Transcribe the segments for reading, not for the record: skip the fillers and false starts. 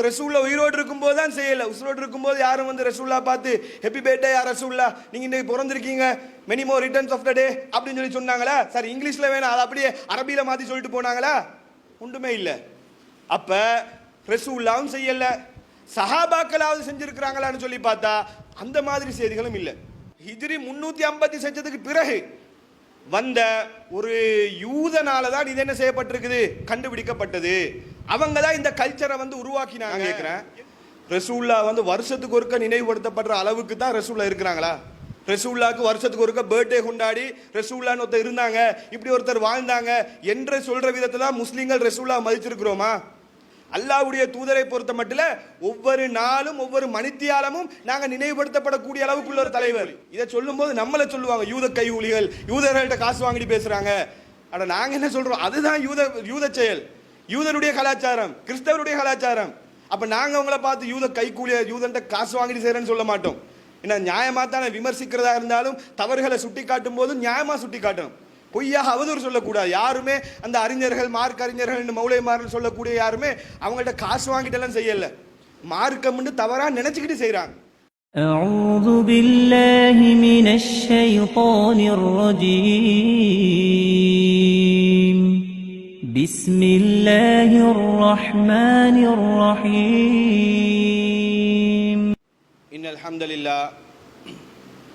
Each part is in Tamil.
ரசூல்லா உயிரோடு இருக்கும்போது தான் செய்யலை. உசுரோடு இருக்கும்போது யாரும் வந்து ரசூல்லா பார்த்து ஹெப்பி பர்த்டே யார் ரசூல்லா, நீங்கள் இன்னைக்கு பிறந்திருக்கீங்க, many more returns of the day அப்படின்னு சொல்லி சொன்னாங்களா? சார் இங்கிலீஷில் வேணாம், அதை அப்படியே அரபியில் மாற்றி சொல்லிட்டு போனாங்களா? ஒன்றுமே இல்லை. அப்போ ரசூல்லாவும் செய்யலை, சஹாபாக்களாவது செஞ்சிருக்கிறாங்களான்னு சொல்லி பார்த்தா அந்த மாதிரி செய்திகளும் இல்லை. ஹிஜ்ரி 350 செஞ்சதுக்கு பிறகு வந்த ஒரு யூதனால தான் இது என்ன செய்யப்பட்டிருக்குது, கண்டுபிடிக்கப்பட்டது. அவங்க தான் இந்த கல்ச்சரை வந்து உருவாக்கினாங்க. கேட்கிறேன், ரசூல்லா வந்து வருஷத்துக்கு ஒருக்க நினைவுபடுத்தப்படுற அளவுக்கு தான் ரசூல்லா இருக்கிறாங்களா? ரசூல்லாக்கு வருஷத்துக்கு ஒருக்க பர்த்டே கொண்டாடி ரசூல்லான்னு ஒருத்தர் இருந்தாங்க, இப்படி ஒருத்தர் வாழ்ந்தாங்க என்று சொல்ற விதத்துல முஸ்லீம்கள் ரசூல்லா மதிச்சிருக்கிறோமா? அல்லாஹ்வுடைய தூதரை பொறுத்த மட்டும் ஒவ்வொரு நாளும் ஒவ்வொரு மணித்தியாலமும் நாங்கள் நினைவுபடுத்தப்படக்கூடிய அளவுக்குள்ள ஒரு தலைவர். இதை சொல்லும் போது நம்மளை சொல்லுவாங்க யூத கைகூலிகள், யூதர்கள்ட்ட காசு வாங்கிட்டு பேசுறாங்க. ஆனா நாங்க என்ன சொல்றோம், அதுதான் யூத செயல், யூதனுடைய கலாச்சாரம், கிறிஸ்தவருடைய கலாச்சாரம். அப்ப நாங்க அவங்கள பார்த்து யூத கைகூலிய, யூதன்ட்ட காசு வாங்கிட்டு செய்யறேன்னு சொல்ல மாட்டோம். ஏன்னா நியாயமா தானே விமர்சிக்கிறதா இருந்தாலும் தவறுகளை சுட்டி காட்டும் போது நியாயமா சுட்டி காட்டணும், பொய்யாக அவதூறு சொல்லக்கூடாது. யாருமே அந்த அறிஞர்கள், மார்க் அறிஞர்கள், மௌலைமார்கள் சொல்லக்கூடிய யாருமே அவங்கள்ட்ட காசு வாங்கிட்டெல்லாம் செய்யல, மார்க்கம்னு தவறா நினைச்சுக்கிட்டு செய்யறாங்க. أعوذ بالله من الشيطان الرجيم بسم الله الرحمن الرحيم إن الحمد لله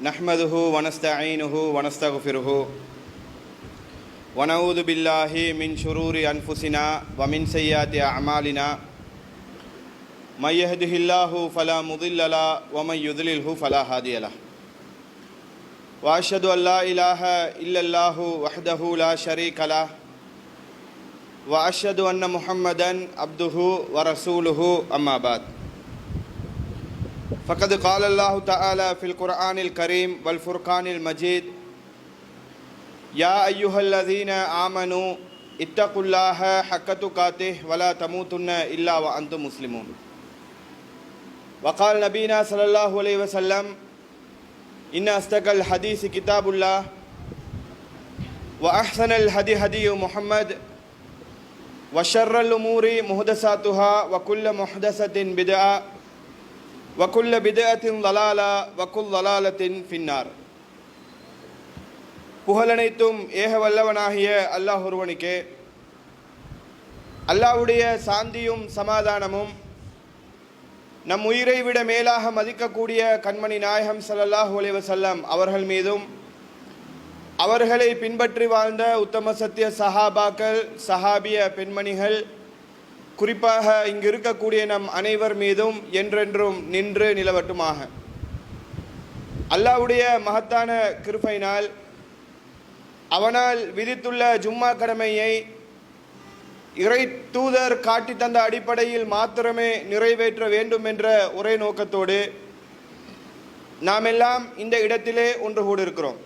نحمده ونستعينه ونستغفره ونعوذ بالله من شرور أنفسنا ومن سيئات أعمالنا من يهده الله فلا مضل له ومن يضلله فلا هادي له وأشهد أن لا إله إلا الله وحده لا شريك له وأشهد أن محمدا عبده ورسوله أما بعد فقد قال الله تعالى في القرآن الكريم والفرقان المجيد يا أيها الذين آمنوا اتقوا الله حق تقاته ولا تموتن إلا وأنتم مسلمون وقال نبينا صلى الله عليه وسلم إن أصدق الحديث كتاب الله وأحسن الهدي هدي محمد وشر الأمور محدثاتها وكل محدثة بدعة وكل بدعة ضلالة وكل ضلالة في النار. புகழனைத்தும் ஏக வல்லவனாகிய அல்லாஹ் ஒருவனுக்கே. அல்லாஹ்வுடைய சாந்தியும் சமாதானமும் நம் உயிரை விட மேலாக மதிக்கக்கூடிய கண்மணி நாயகம் ஸல்லல்லாஹு அலைஹி வஸல்லம் அவர்கள் மீதும் அவர்களை பின்பற்றி வாழ்ந்த உத்தம சத்திய சஹாபாக்கள், சஹாபிய பெண்மணிகள், குறிப்பாக இங்கு இருக்கக்கூடிய நம் அனைவர் மீதும் என்றென்றும் நின்று நிலவட்டுமாக. அல்லாஹ்வுடைய மகத்தான கிருபையினால் அவனால் விதித்துள்ள ஜும்மா கடமையை இறை தூதர் காட்டி தந்த அடிப்படையில் மாத்திரமே நிறைவேற்ற வேண்டும் என்ற ஒரே நோக்கத்தோடு நாம் எல்லாம் இந்த இடத்திலே ஒன்று கூடியிருக்கிறோம்.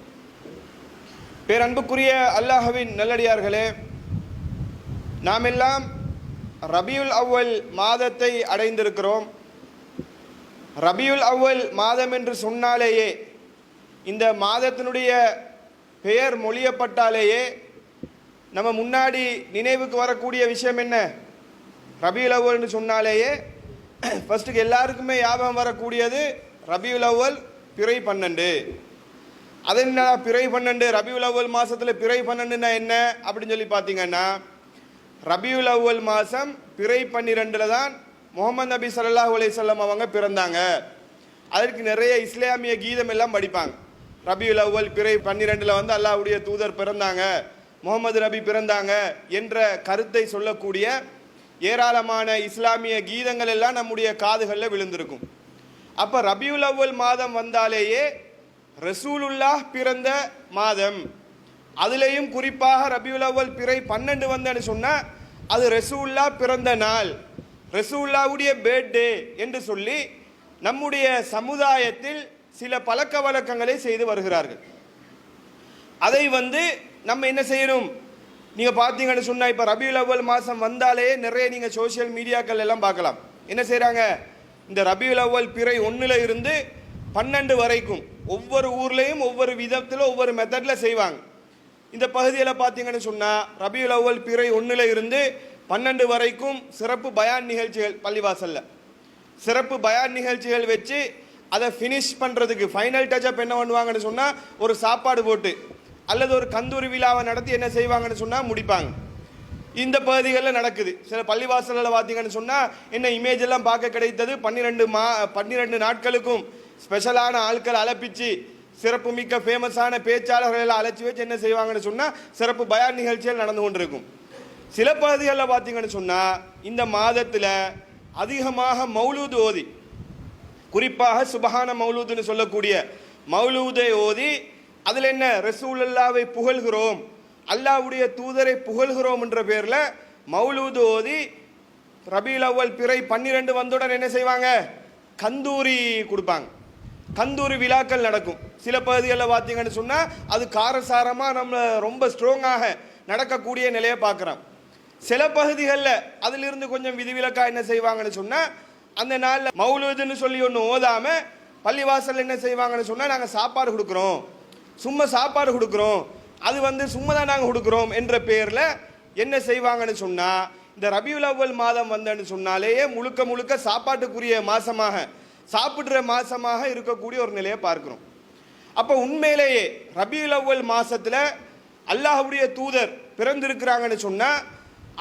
பேரன்புக்குரிய அல்லாஹ்வின் நல்லடியார்களே, நாம் எல்லாம் ரபியுல் அவ்வல் மாதத்தை அடைந்திருக்கிறோம். ரபியுல் அவ்வல் மாதம் என்று சொன்னாலேயே, இந்த மாதத்தினுடைய பெயர் மொழியப்பட்டாலேயே நம்ம முன்னாடி நினைவுக்கு வரக்கூடிய விஷயம் என்ன? ரபியுல் அவ்வல்னு சொன்னாலேயே ஃபர்ஸ்ட்டுக்கு எல்லாருக்குமே ஞாபகம் வரக்கூடியது ரபியுல் அவ்வல் பிறை 12. அது என்ன பிறை 12? ரபியுல் அவ்வல் மாதத்தில் பிறை 12ன்னா என்ன அப்படின்னு சொல்லி பார்த்தீங்கன்னா, ரபியுல் அவ்வல் மாதம் பிறை 12 தான் முகமது நபி ஸல்லல்லாஹு அலைஹி வஸல்லம் அவங்க பிறந்தாங்க. அதற்கு நிறைய இஸ்லாமிய கீதம் எல்லாம் படிப்பாங்க. ரபியுல் அவ்வல் பிறை 12 வந்து அல்லாஹ்வுடைய தூதர் பிறந்தாங்க, முகமது நபி பிறந்தாங்க என்ற கருத்தை சொல்லக்கூடிய ஏராளமான இஸ்லாமிய கீதங்கள் எல்லாம் நம்முடைய காதுகளில் விழுந்திருக்கும். அப்போ ரபியுல் அவ்வல் மாதம் வந்தாலேயே ரசூலுல்லாஹ் பிறந்த மாதம், அதுலேயும் குறிப்பாக ரபியுல் அவ்வல் பிறை 12 வந்தன்னு சொன்னால் அது ரசூலுல்லாஹ் பிறந்த நாள், ரசூலுல்லாஹ்வுடைய பர்த்டே என்று சொல்லி நம்முடைய சமுதாயத்தில் சில பழக்க வழக்கங்களை செய்து வருகிறார்கள். அதை நம்ம என்ன செய்யணும்? நீங்கள் பார்த்தீங்கன்னு சொன்னால் இப்போ ரபியுல் அவ்வல் மாதம் வந்தாலே நிறைய நீங்கள் சோசியல் மீடியாக்கள் எல்லாம் பார்க்கலாம். என்ன செய்கிறாங்க? இந்த ரபியுல் அவ்வல் பிறை 1 இருந்து 12 வரைக்கும் ஒவ்வொரு ஊர்லேயும் ஒவ்வொரு விதத்தில் ஒவ்வொரு மெத்தடில் செய்வாங்க. இந்த பகுதியில் பார்த்தீங்கன்னு சொன்னால் ரபியுல் அவ்வல் பிறை 1 இருந்து 12 வரைக்கும் சிறப்பு பயான் நிகழ்ச்சிகள் பள்ளிவாசல்ல சிறப்பு பயான் நிகழ்ச்சிகள் வச்சு அதை ஃபினிஷ் பண்ணுறதுக்கு ஃபைனல் டச்சப் என்ன பண்ணுவாங்கன்னு சொன்னால் ஒரு சாப்பாடு போட்டு அல்லது ஒரு கந்தூரி விழாவை நடத்தி என்ன செய்வாங்கன்னு சொன்னால் முடிப்பாங்க. இந்த பகுதிகளில் நடக்குது. சில பள்ளிவாசலில் பார்த்தீங்கன்னு சொன்னால் என்ன இமேஜ் எல்லாம் பார்க்க கிடைத்தது. 12 நாட்களுக்கும் ஸ்பெஷலான ஆட்கள் அழைப்பிச்சு சிறப்புமிக்க ஃபேமஸான பேச்சாளர்கள் எல்லாம் அழைச்சி வச்சு என்ன செய்வாங்கன்னு சொன்னால் சிறப்பு பயான் நிகழ்ச்சிகள் நடந்து கொண்டிருக்கும். சில பகுதிகளில் பார்த்தீங்கன்னு சொன்னால் இந்த மாதத்தில் அதிகமாக மௌலூது ஓதி, குறிப்பாக சுபஹான மௌலூதுன்னு சொல்லக்கூடிய மௌலூதை ஓதி அதில் என்ன ரசூலுல்லாவை புகழ்கிறோம், அல்லாஹ்வுடைய தூதரை புகழ்கிறோம் என்ற பேரில் மௌலூது ஓதி ரபீல் அவ்வல் பிறை 12 வந்தவுடன் என்ன செய்வாங்க, கந்தூரி கொடுப்பாங்க. கந்தூரி விழாக்கள் நடக்கும். சில பகுதிகளில் பார்த்தீங்கன்னு சொன்னால் அது காரசாரமாக நம்ம ரொம்ப ஸ்ட்ராங்காக நடக்கக்கூடிய நிலையை பார்க்குறோம். சில பகுதிகளில் அதிலிருந்து கொஞ்சம் விதிவிலக்காக என்ன செய்வாங்கன்னு சொன்னால் அந்த நாளில் மௌலூதுன்னு சொல்லி ஒன்று ஓதாமல் பள்ளிவாசல் என்ன செய்வாங்கன்னு சொன்னால் நாங்கள் சாப்பாடு கொடுக்குறோம், சும்மா சாப்பாடு கொடுக்குறோம், அது சும்மா தான் நாங்கள் கொடுக்குறோம் என்ற பேரில் என்ன செய்வாங்கன்னு சொன்னால் இந்த ரபியுல் அவ்வல் மாதம் வந்தன்னு சொன்னாலேயே முழுக்க முழுக்க சாப்பாட்டுக்குரிய மாதமாக சாப்பிட்ற மாதமாக இருக்கக்கூடிய ஒரு நிலையை பார்க்குறோம். அப்போ உண்மையிலேயே ரபியுல் அவ்வல் மாதத்தில் அல்லாஹ்வுடைய தூதர் பிறந்திருக்கிறாங்கன்னு சொன்னால்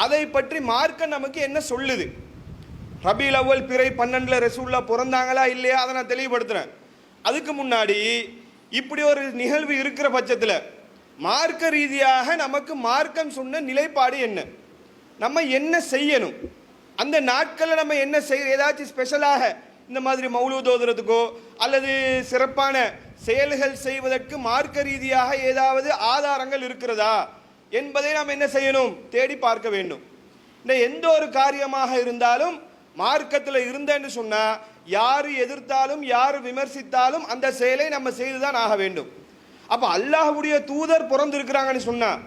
அதை பற்றி மார்க்க நமக்கு என்ன சொல்லுது? ரபீல் அவ்வல் பிறை 12 ரசூல்லா பிறந்தாங்களா இல்லையா அதை நான் தெளிவுபடுத்துகிறேன். அதுக்கு முன்னாடி இப்படி ஒரு நிகழ்வு இருக்கிற பட்சத்தில் மார்க்க ரீதியாக நமக்கு மார்க்கம் சொன்ன நிலைப்பாடு என்ன, நம்ம என்ன செய்யணும், அந்த நாட்களில் நம்ம என்ன செய்ய, ஏதாச்சும் ஸ்பெஷலாக இந்த மாதிரி மௌலூத் ஓதுறதுக்கோ அல்லது சிறப்பான செயல்கள் செய்வதற்கு மார்க்க ரீதியாக ஏதாவது ஆதாரங்கள் இருக்கிறதா என்பதை நாம் என்ன செய்யணும், தேடி பார்க்க வேண்டும். இந்த எந்த ஒரு காரியமாக இருந்தாலும் மார்க்கத்தில் இருந்தேன்னு சொன்னால் யார் எதிர்த்தாலும் யார் விமர்சித்தாலும் அந்த செயலை நம்ம செய்துதான் ஆக வேண்டும். அப்போ அல்லாஹ்வுடைய தூதர் பிறந்திருக்கிறாங்கன்னு சொன்னால்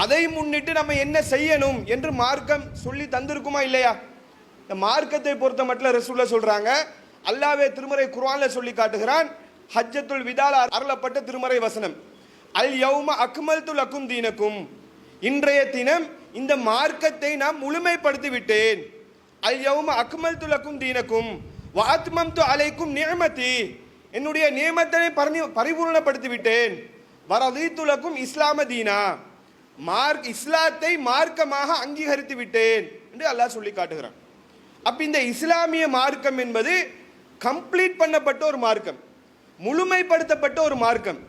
அதை முன்னிட்டு நம்ம என்ன செய்யணும் என்று மார்க்கம் சொல்லி தந்திருக்குமா இல்லையா? இந்த மார்க்கத்தை பொறுத்த மட்டும் ரசூலுல்லாஹ் சொல்றாங்க, அல்லாஹ்வே திருமறை குர்ஆன்ல சொல்லி காட்டுகிறான். ஹஜ்ஜத்துல் விதால அருளப்பட்ட திருமறை வசனம், அல் யௌம அக்மல்து லக்கும் தீனக்கும், இன்றைய தினம் இந்த மார்க்கத்தை நான் முழுமைப்படுத்தி விட்டேன். அல் யௌம அக்மல்து லக்கும் தீனக்கும் வ அத்மம்து அலைக்கும் நிஅமதி, என்னுடைய நியமத்தை பரிபூர்ணப்படுத்தி விட்டேன். வரதீது லக்கும் இஸ்லாம தீனா, இஸ்லாத்தை மார்க்கமாக அங்கீகரித்து விட்டேன் என்று அல்லாஹ் சொல்லி காட்டுகிறான். அப்ப இந்த இஸ்லாமிய மார்க்கம் என்பது கம்ப்ளீட் பண்ணப்பட்ட ஒரு மார்க்கம், முழுமைப்படுத்தப்பட்ட ஒரு மார்க்கம்.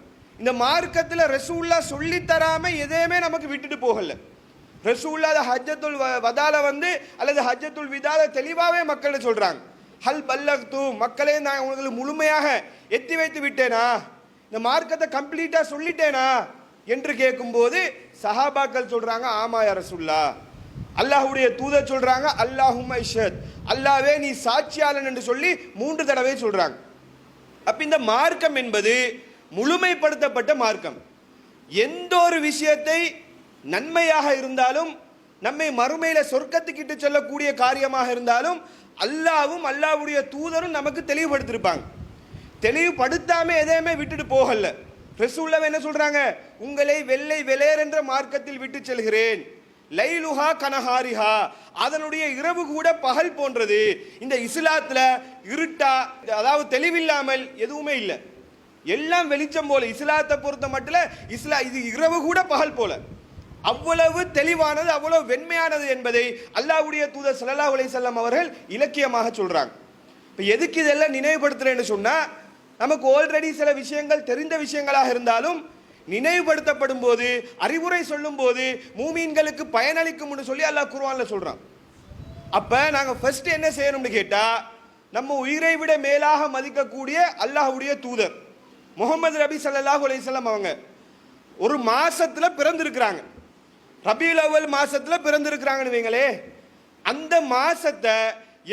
இந்த மார்க்கத்தில் ரசூல்லா சொல்லி தராம எதையுமே நமக்கு விட்டுட்டு போகல. ரசூல்லா ஹஜ்ஜத்துல் வதால அல்லது ஹஜ்ஜத்துல் விதால தெளிவாகவே மக்கள் சொல்றாங்க, ஹல் பல்லக்து, மக்களே நான் உங்களுக்கு முழுமையாக எத்தி வைத்து விட்டேனா, இந்த மார்க்கத்தை கம்ப்ளீட்டா சொல்லிட்டேனா என்று கேட்கும்போது சஹாபாக்கள் சொல்றாங்க, ஆமா யா ரசூலுல்லாஹ். அல்லாஹ்வுடைய தூதர் சொல்றாங்க, அல்லாஹும்ம இஷ்ஹத், அல்லாஹ்வே நீ சாட்சியாளன் என்று சொல்லி 3 தடவை சொல்றாங்க. அப்ப இந்த மார்க்கம் என்பது முழுமைப்படுத்தப்பட்ட மார்க்கம். எந்த ஒரு விஷயத்தை நன்மையாக இருந்தாலும் நம்மை மறுமையில சொர்க்கத்துக்கிட்டு செல்லக்கூடிய காரியமாக இருந்தாலும் அல்லாஹ்வும் அல்லாஹ்வுடைய தூதரும் நமக்கு தெளிவுபடுத்திருப்பாங்க. தெளிவுபடுத்தாம எதையுமே விட்டுட்டு போகல. ரசூலுல்லாஹ் என்ன சொல்றாங்க, உங்களை வெள்ளை வெளேர் என்ற மார்க்கத்தில் விட்டு செல்கிறேன். லைலுஹா கனஹாரிஹா, அதனுடைய இரவு கூட பகல் போன்றது. இந்த இஸ்லாத்துல இருட்டா, அதாவது தெளிவில்லாமல் எதுவுமே இல்லை, எல்லாம் வெளிச்சம் போல. இஸ்லாத்தை பொறுத்த மட்டும் இது இரவு கூட பகல் போல, அவ்வளவு தெளிவானது, அவ்வளவு வெண்மையானது என்பதை அல்லாஹ்வுடைய தூதர் ஸல்லல்லாஹு அலைஹி வஸல்லம் அவர்கள் இலக்கியமாக சொல்றாங்க. இப்போ எதுக்கு இதெல்லாம் நினைவுபடுத்துறேன்னு சொன்னா, நமக்கு ஆல்ரெடி சில விஷயங்கள் தெரிந்த விஷயங்களாக இருந்தாலும் நினைவுபடுத்தப்படும் போது, அறிவுரை சொல்லும் போது மூமீன்களுக்கு பயனளிக்கும்னு சொல்லி அல்லாஹ் குர்ஆன்ல சொல்றான். அப்ப நாங்க ஃபர்ஸ்ட் என்ன செய்யணும்னு கேட்டா, நம்ம உயிரை விட மேலாக மதிக்கக்கூடிய அல்லாஹ்வுடைய தூதர் முஹம்மது நபி ஸல்லல்லாஹு அலைஹி வஸல்லம் அவங்க ஒரு மாசத்துல பிறந்திருக்கிறாங்க. ரபீல் அவ்வல் மாசத்துல பிறந்திருக்கிறாங்கன்னு வைங்களே, அந்த மாசத்தை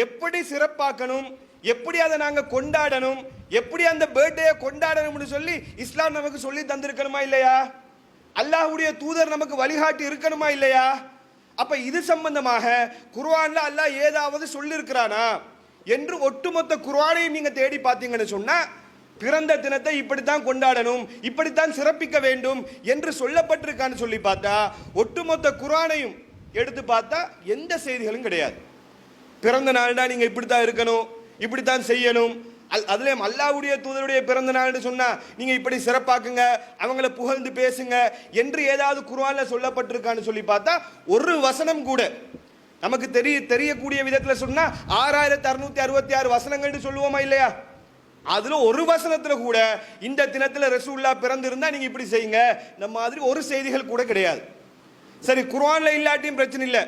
எப்படி சிறப்பாக்கணும், எப்படி அதை நாங்க கொண்டாடணும், எப்படி அந்த பர்த்டேயை கொண்டாடணும்னு சொல்லி இஸ்லாம் நமக்கு சொல்லி தந்திருக்கணுமா இல்லையா? அல்லாஹ்வுடைய தூதர் நமக்கு வழிகாட்டி இருக்கணுமா இல்லையா? அப்ப இது சம்பந்தமாக குர்ஆன்ல அல்லாஹ் ஏதாவது சொல்லி இருக்கிறானா என்று ஒட்டுமொத்த குர்ஆனையும் நீங்க தேடி பார்த்தீங்கன்னு சொன்னா, பிறந்த தினத்தை இப்படித்தான் கொண்டாடணும், இப்படித்தான் சிறப்பிக்க வேண்டும் என்று சொல்லப்பட்டிருக்கான்னு சொல்லி பார்த்தா ஒட்டுமொத்த குர்ஆனையும் எடுத்து பார்த்தா எந்த செய்திகளும் கிடையாது. பிறந்த நாள்னா நீங்க இப்படித்தான் இருக்கணும், இப்படித்தான் செய்யணும், அதுலயும் அல்லாஹ்வுடைய தூதருடைய பிறந்த நாள்னு சொன்னா நீங்க இப்படி சிறப்பாக்குங்க, அவங்கள புகழ்ந்து பேசுங்க என்று ஏதாவது குர்ஆன்ல சொல்லப்பட்டிருக்கான்னு சொல்லி பார்த்தா ஒரு வசனம் கூட நமக்கு தெரியக்கூடிய விதத்துல சொன்னா 6666 வசனங்கள்னு சொல்லுவோமா இல்லையா? அதுல ஒரு வசனத்துல கூட இந்த தினத்துல ரசூலுல்லாஹ் பிறந்திருந்தா நீங்க இப்படி செய்யுங்க இந்த மாதிரி ஒரு செய்திகள் கூட கிடையாது. சரி, குர்ஆன்ல இல்லாட்டியும் பிரச்சனை இல்லை,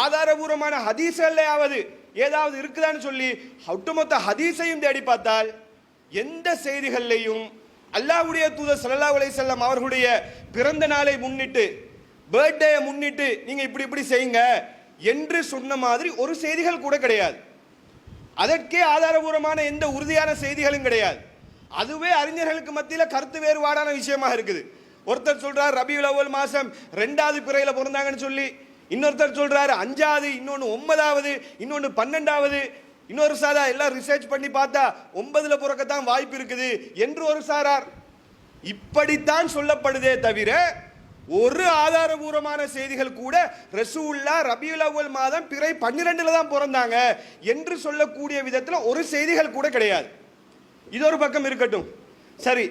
ஆதாரபூர்வமான ஹதீஸ்கள்லயாவது ஏதாவது இருக்குதான்னு சொல்லி ஒட்டுமொத்த ஹதீஸையும் தேடி பார்த்தால் எந்த செய்திகள்லையும் அல்லாஹ்வுடைய தூதர் ஸல்லல்லாஹு அலைஹி வஸல்லம் அவர்களுடைய பிறந்த நாளை முன்னிட்டு, பர்த்டே முன்னிட்டு நீங்க இப்படி இப்படி செய்யுங்க என்று சொன்ன மாதிரி ஒரு செய்திகள் கூட கிடையாது. அதற்கே ஆதாரபூர்வமான எந்த உறுதியான செய்திகளும் கிடையாது. அதுவே அறிஞர்களுக்கு மத்தியில் கருத்து வேறுபாடான விஷயமாக இருக்குது. ஒருத்தர் சொல்றார் ரபியுல் அவ்வல் மாசம் 2வது பிறையில பிறந்தாங்கன்னு சொல்லி, இன்னொருத்தர் சொல்றாரு 5வது, இன்னொன்று 9வது, இன்னொன்று 12வது, இன்னொரு சாரார் எல்லாம் ரிசர்ச் பண்ணி பார்த்தா 9ல பிறக்கத்தான் வாய்ப்பு இருக்குது என்று ஒரு சாரார். இப்படித்தான் சொல்லப்படுதே தவிர ஒரு ஆதாரபூர்வமான செய்திகள் கூட ரசூலுல்லாஹ் ரபியுல் அவ்வல் மாதம் பிறை 12ல தான் பிறந்தாங்க என்று சொல்லக்கூடிய விதத்தில் ஒரு செய்திகள் கூட கிடையாது. இது ஒரு பக்கம் இருக்கட்டும். சரி,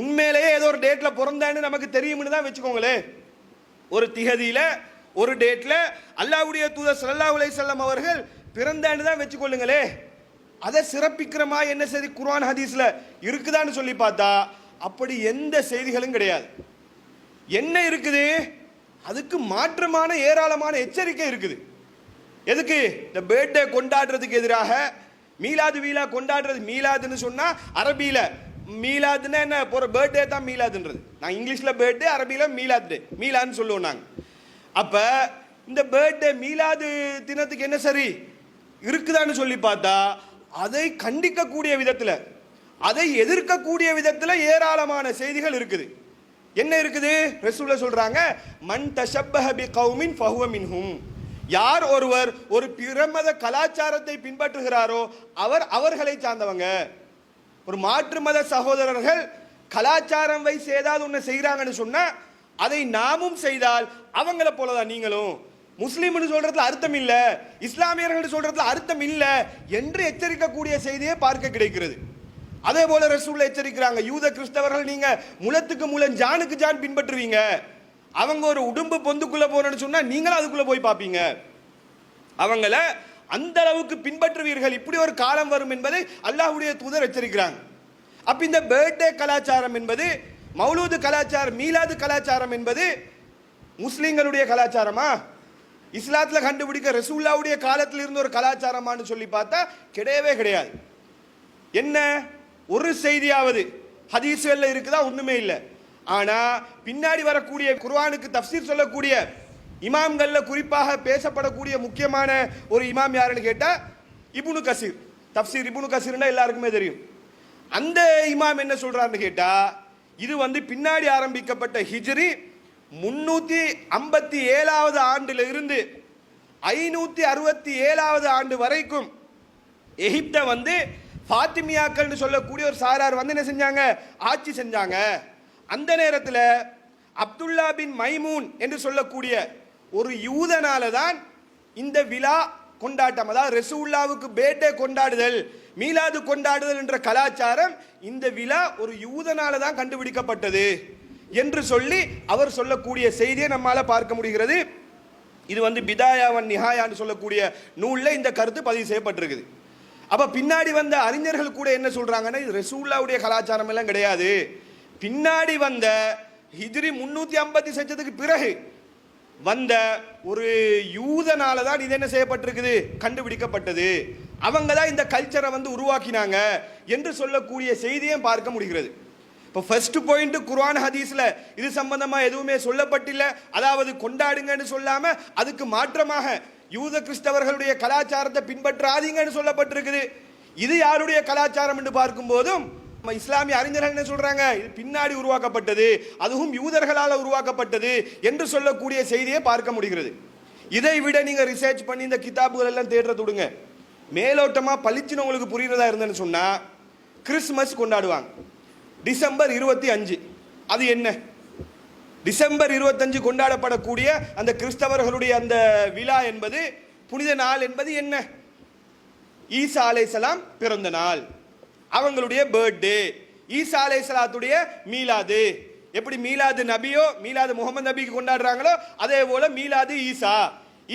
உண்மையிலேயே ஏதோ ஒரு டேட்ல பிறந்தான்னு நமக்கு தெரியும்னு தான் வச்சுக்கோங்களே. ஒரு திகதியில ஒரு டேட்ல அல்லாஹ்வுடைய தூதர் ஸல்லல்லாஹு அலைஹி வஸல்லம் அவர்கள் பிறந்தான்னு தான் வச்சுக்கொள்ளுங்களே. அதை சிறப்பிக்கிறமா என்ன செய்தி குர்ஆன் ஹதீஸ்ல இருக்குதான்னு சொல்லி பார்த்தா அப்படி எந்த செய்திகளும் கிடையாது. என்ன இருக்குது? அதுக்கு மாற்றமான ஏராளமான எச்சரிக்கை இருக்குது. எதுக்கு? இந்த பர்த்டே கொண்டாடுறதுக்கு எதிராக மீலாது வீலா கொண்டாடுறது. மீலாதுன்னு சொன்னா அரபியில மீலாதுன்னா என்ன, போற பர்த்டே தான் மீலாதுன்றது. நான் இங்கிலீஷ்ல பர்த்டே, அரபியில மீலாத் டே, மீலான்னு சொல்லுவோம் நாங்க. அப்ப இந்த பர்த்டே மீலாது தினத்துக்கு என்ன சரி இருக்குதான்னு சொல்லி பார்த்தா அதை கண்டிக்கக்கூடிய விதத்துல, அதை எதிர்க்கக்கூடிய விதத்துல ஏராளமான செய்திகள் இருக்குது. என்ன இருக்குது? ரசூலுல்லாஹ் சொல்றாங்க, மன் தஷப்பஹ பிகௌமின் ஃபஹுவ மின்ஹும். யார் ஒருவர் ஒரு பிரமத கலாச்சாரத்தை பின்பற்றுகிறாரோ அவர் அவர்களை சார்ந்தவங்க. ஒரு மாற்று மத சகோதரர்கள் கலாச்சாரம் வைஸ் ஏதாவது ஒன்று செய்கிறாங்கன்னு சொன்னா அதை நாமும் செய்தால் அவங்கள போலதான் நீங்களும். முஸ்லீம்னு சொல்றதுல அர்த்தம் இல்ல, இஸ்லாமியர்கள் சொல்றதுல அர்த்தம் இல்ல என்று எச்சரிக்கக்கூடிய செய்தியை பார்க்க கிடைக்கிறது. அதே போல ரசூலுல்லாஹ் எச்சரிக்கிறாங்க, யூத கிறிஸ்தவர்கள் நீங்க முலத்துக்கு முலம் ஜானுக்கு ஜான் பின்பற்றுவீங்க, அவங்க ஒரு உடும்பு பொந்துக்குள்ள போறேன்னு சொன்னா நீங்களும் அதுக்குள்ள போய் பார்ப்பீங்க, அவங்கள அந்த அளவுக்கு பின்பற்றுவீர்கள், இப்படி ஒரு காலம் வரும் என்பதை அல்லாஹ்வுடைய தூதர் எச்சரிக்கிறாங்க. அப்ப இந்த பர்த்டே கலாச்சாரம் என்பது, மௌலூது கலாச்சாரம், மீலாது கலாச்சாரம் என்பது முஸ்லிம்களுடைய கலாச்சாரமா, இஸ்லாத்துல கண்டுபிடிக்க ரசூலுல்லாஹ்வுடைய காலத்தில் இருந்த ஒரு கலாச்சாரமான்னு சொல்லி பார்த்தா கிடையவே கிடையாது. என்ன ஒரு செய்தியாவது ஹதீஸ்கள்ல இருக்குதா? ஒண்ணுமே இல்லை. ஆனா பின்னாடி வரக்கூடிய குர்ஆனுக்கு தஃப்சீர் சொல்லக்கூடிய இமாம்கள்ல குறிப்பாக பேசப்படக்கூடிய முக்கியமான ஒரு இமாம் யாருன்னு கேட்டா இப்னு கசீர். தஃப்சீர் இப்னு கசீர்னா எல்லாருக்குமே தெரியும். அந்த இமாம் என்ன சொல்றாருன்னு கேட்டா, இது பின்னாடி ஆரம்பிக்கப்பட்ட ஹிஜ்ரி 357வது ஆண்டுல இருந்து 567வது ஆண்டு வரைக்கும் எகிப்தை ஃபாத்திமியாக்கள்னு சொல்லக்கூடிய ஒரு சாரார் என்ன செஞ்சாங்க? ஆட்சி செஞ்சாங்க. அந்த நேரத்தில் அப்துல்லா பின் மைமூன் என்று சொல்லக்கூடிய ஒரு யூதனால தான் இந்த விழா கொண்டாட்டம், அதாவது ரசூலுல்லாஹ்வுக்கு பர்த்டே கொண்டாடுதல், மீலாது கொண்டாடுதல் என்ற கலாச்சாரம் இந்த விழா ஒரு யூதனால தான் கண்டுபிடிக்கப்பட்டது என்று சொல்லி அவர் சொல்லக்கூடிய செய்தியை நம்மால பார்க்க முடிகிறது. இது பிதாயாவன் நிஹாயான்னு சொல்லக்கூடிய நூலில் இந்த கருத்து பதிவு செய்யப்பட்டிருக்குது. அப்ப பின்னாடி வந்த அறிஞர்கள் கூட என்ன சொல்றாங்கன்னா, இது ரசூலுல்லாஹ்வுடைய கலாச்சாரம் எல்லாம் கிடையாது, பின்னாடி வந்த ஹிஜ்ரி 350 செஞ்சதுக்கு பிறகு வந்த ஒரு யூதனால தான் இது என்ன செய்யப்பட்டிருக்குது, கண்டுபிடிக்கப்பட்டது, அவங்க தான் இந்த கல்ச்சரை உருவாக்கினாங்க என்று சொல்லக்கூடிய செய்தியை பார்க்க முடிகிறது. இப்போ ஃபர்ஸ்ட் பாயிண்ட், குர்ஆன் ஹதீஸ்ல இது சம்பந்தமா எதுவுமே சொல்லப்பட்டில்லை, அதாவது கொண்டாடுங்கன்னு சொல்லாம அதுக்கு மாற்றமாக யூத கிறிஸ்தவர்களுடைய கலாச்சாரத்தை பின்பற்றாதீங்கன்னு சொல்லப்பட்டிருக்குது. இது யாருடைய கலாச்சாரம் என்று பார்க்கும் போதும் இஸ்லாமிய அறிஞர்கள் என்ன சொல்றாங்க, இது பின்னாடி உருவாக்கப்பட்டது, அதுவும் யூதர்களால் உருவாக்கப்பட்டது என்று சொல்லக்கூடிய செய்தியை பார்க்க முடிகிறது. இதை விட நீங்க ரிசர்ச் பண்ணி இந்த கிதாபுகள் எல்லாம் தேடுறது விடுங்க, மேலோட்டமா பளிச்சுன்னு உங்களுக்கு புரியுறதா இருந்தேன்னு சொன்னா, கிறிஸ்மஸ் கொண்டாடுவாங்க டிசம்பர் 25. அது என்ன? டிசம்பர் 25 கொண்டாடப்படக்கூடிய அந்த கிறிஸ்தவர்களுடைய அந்த விழா என்பது, புனித நாள் என்பது என்ன? ஈசா அலைஹிஸ்ஸலாம் பிறந்த நாள், அவங்களுடைய பர்த்டே. ஈசா அலைஹிஸ்ஸலாத்துடைய மீலாது. எப்படி மீலாது நபியோ, மீலாது முகமது நபிக்கு கொண்டாடுறாங்களோ, அதே போல மீலாது ஈசா,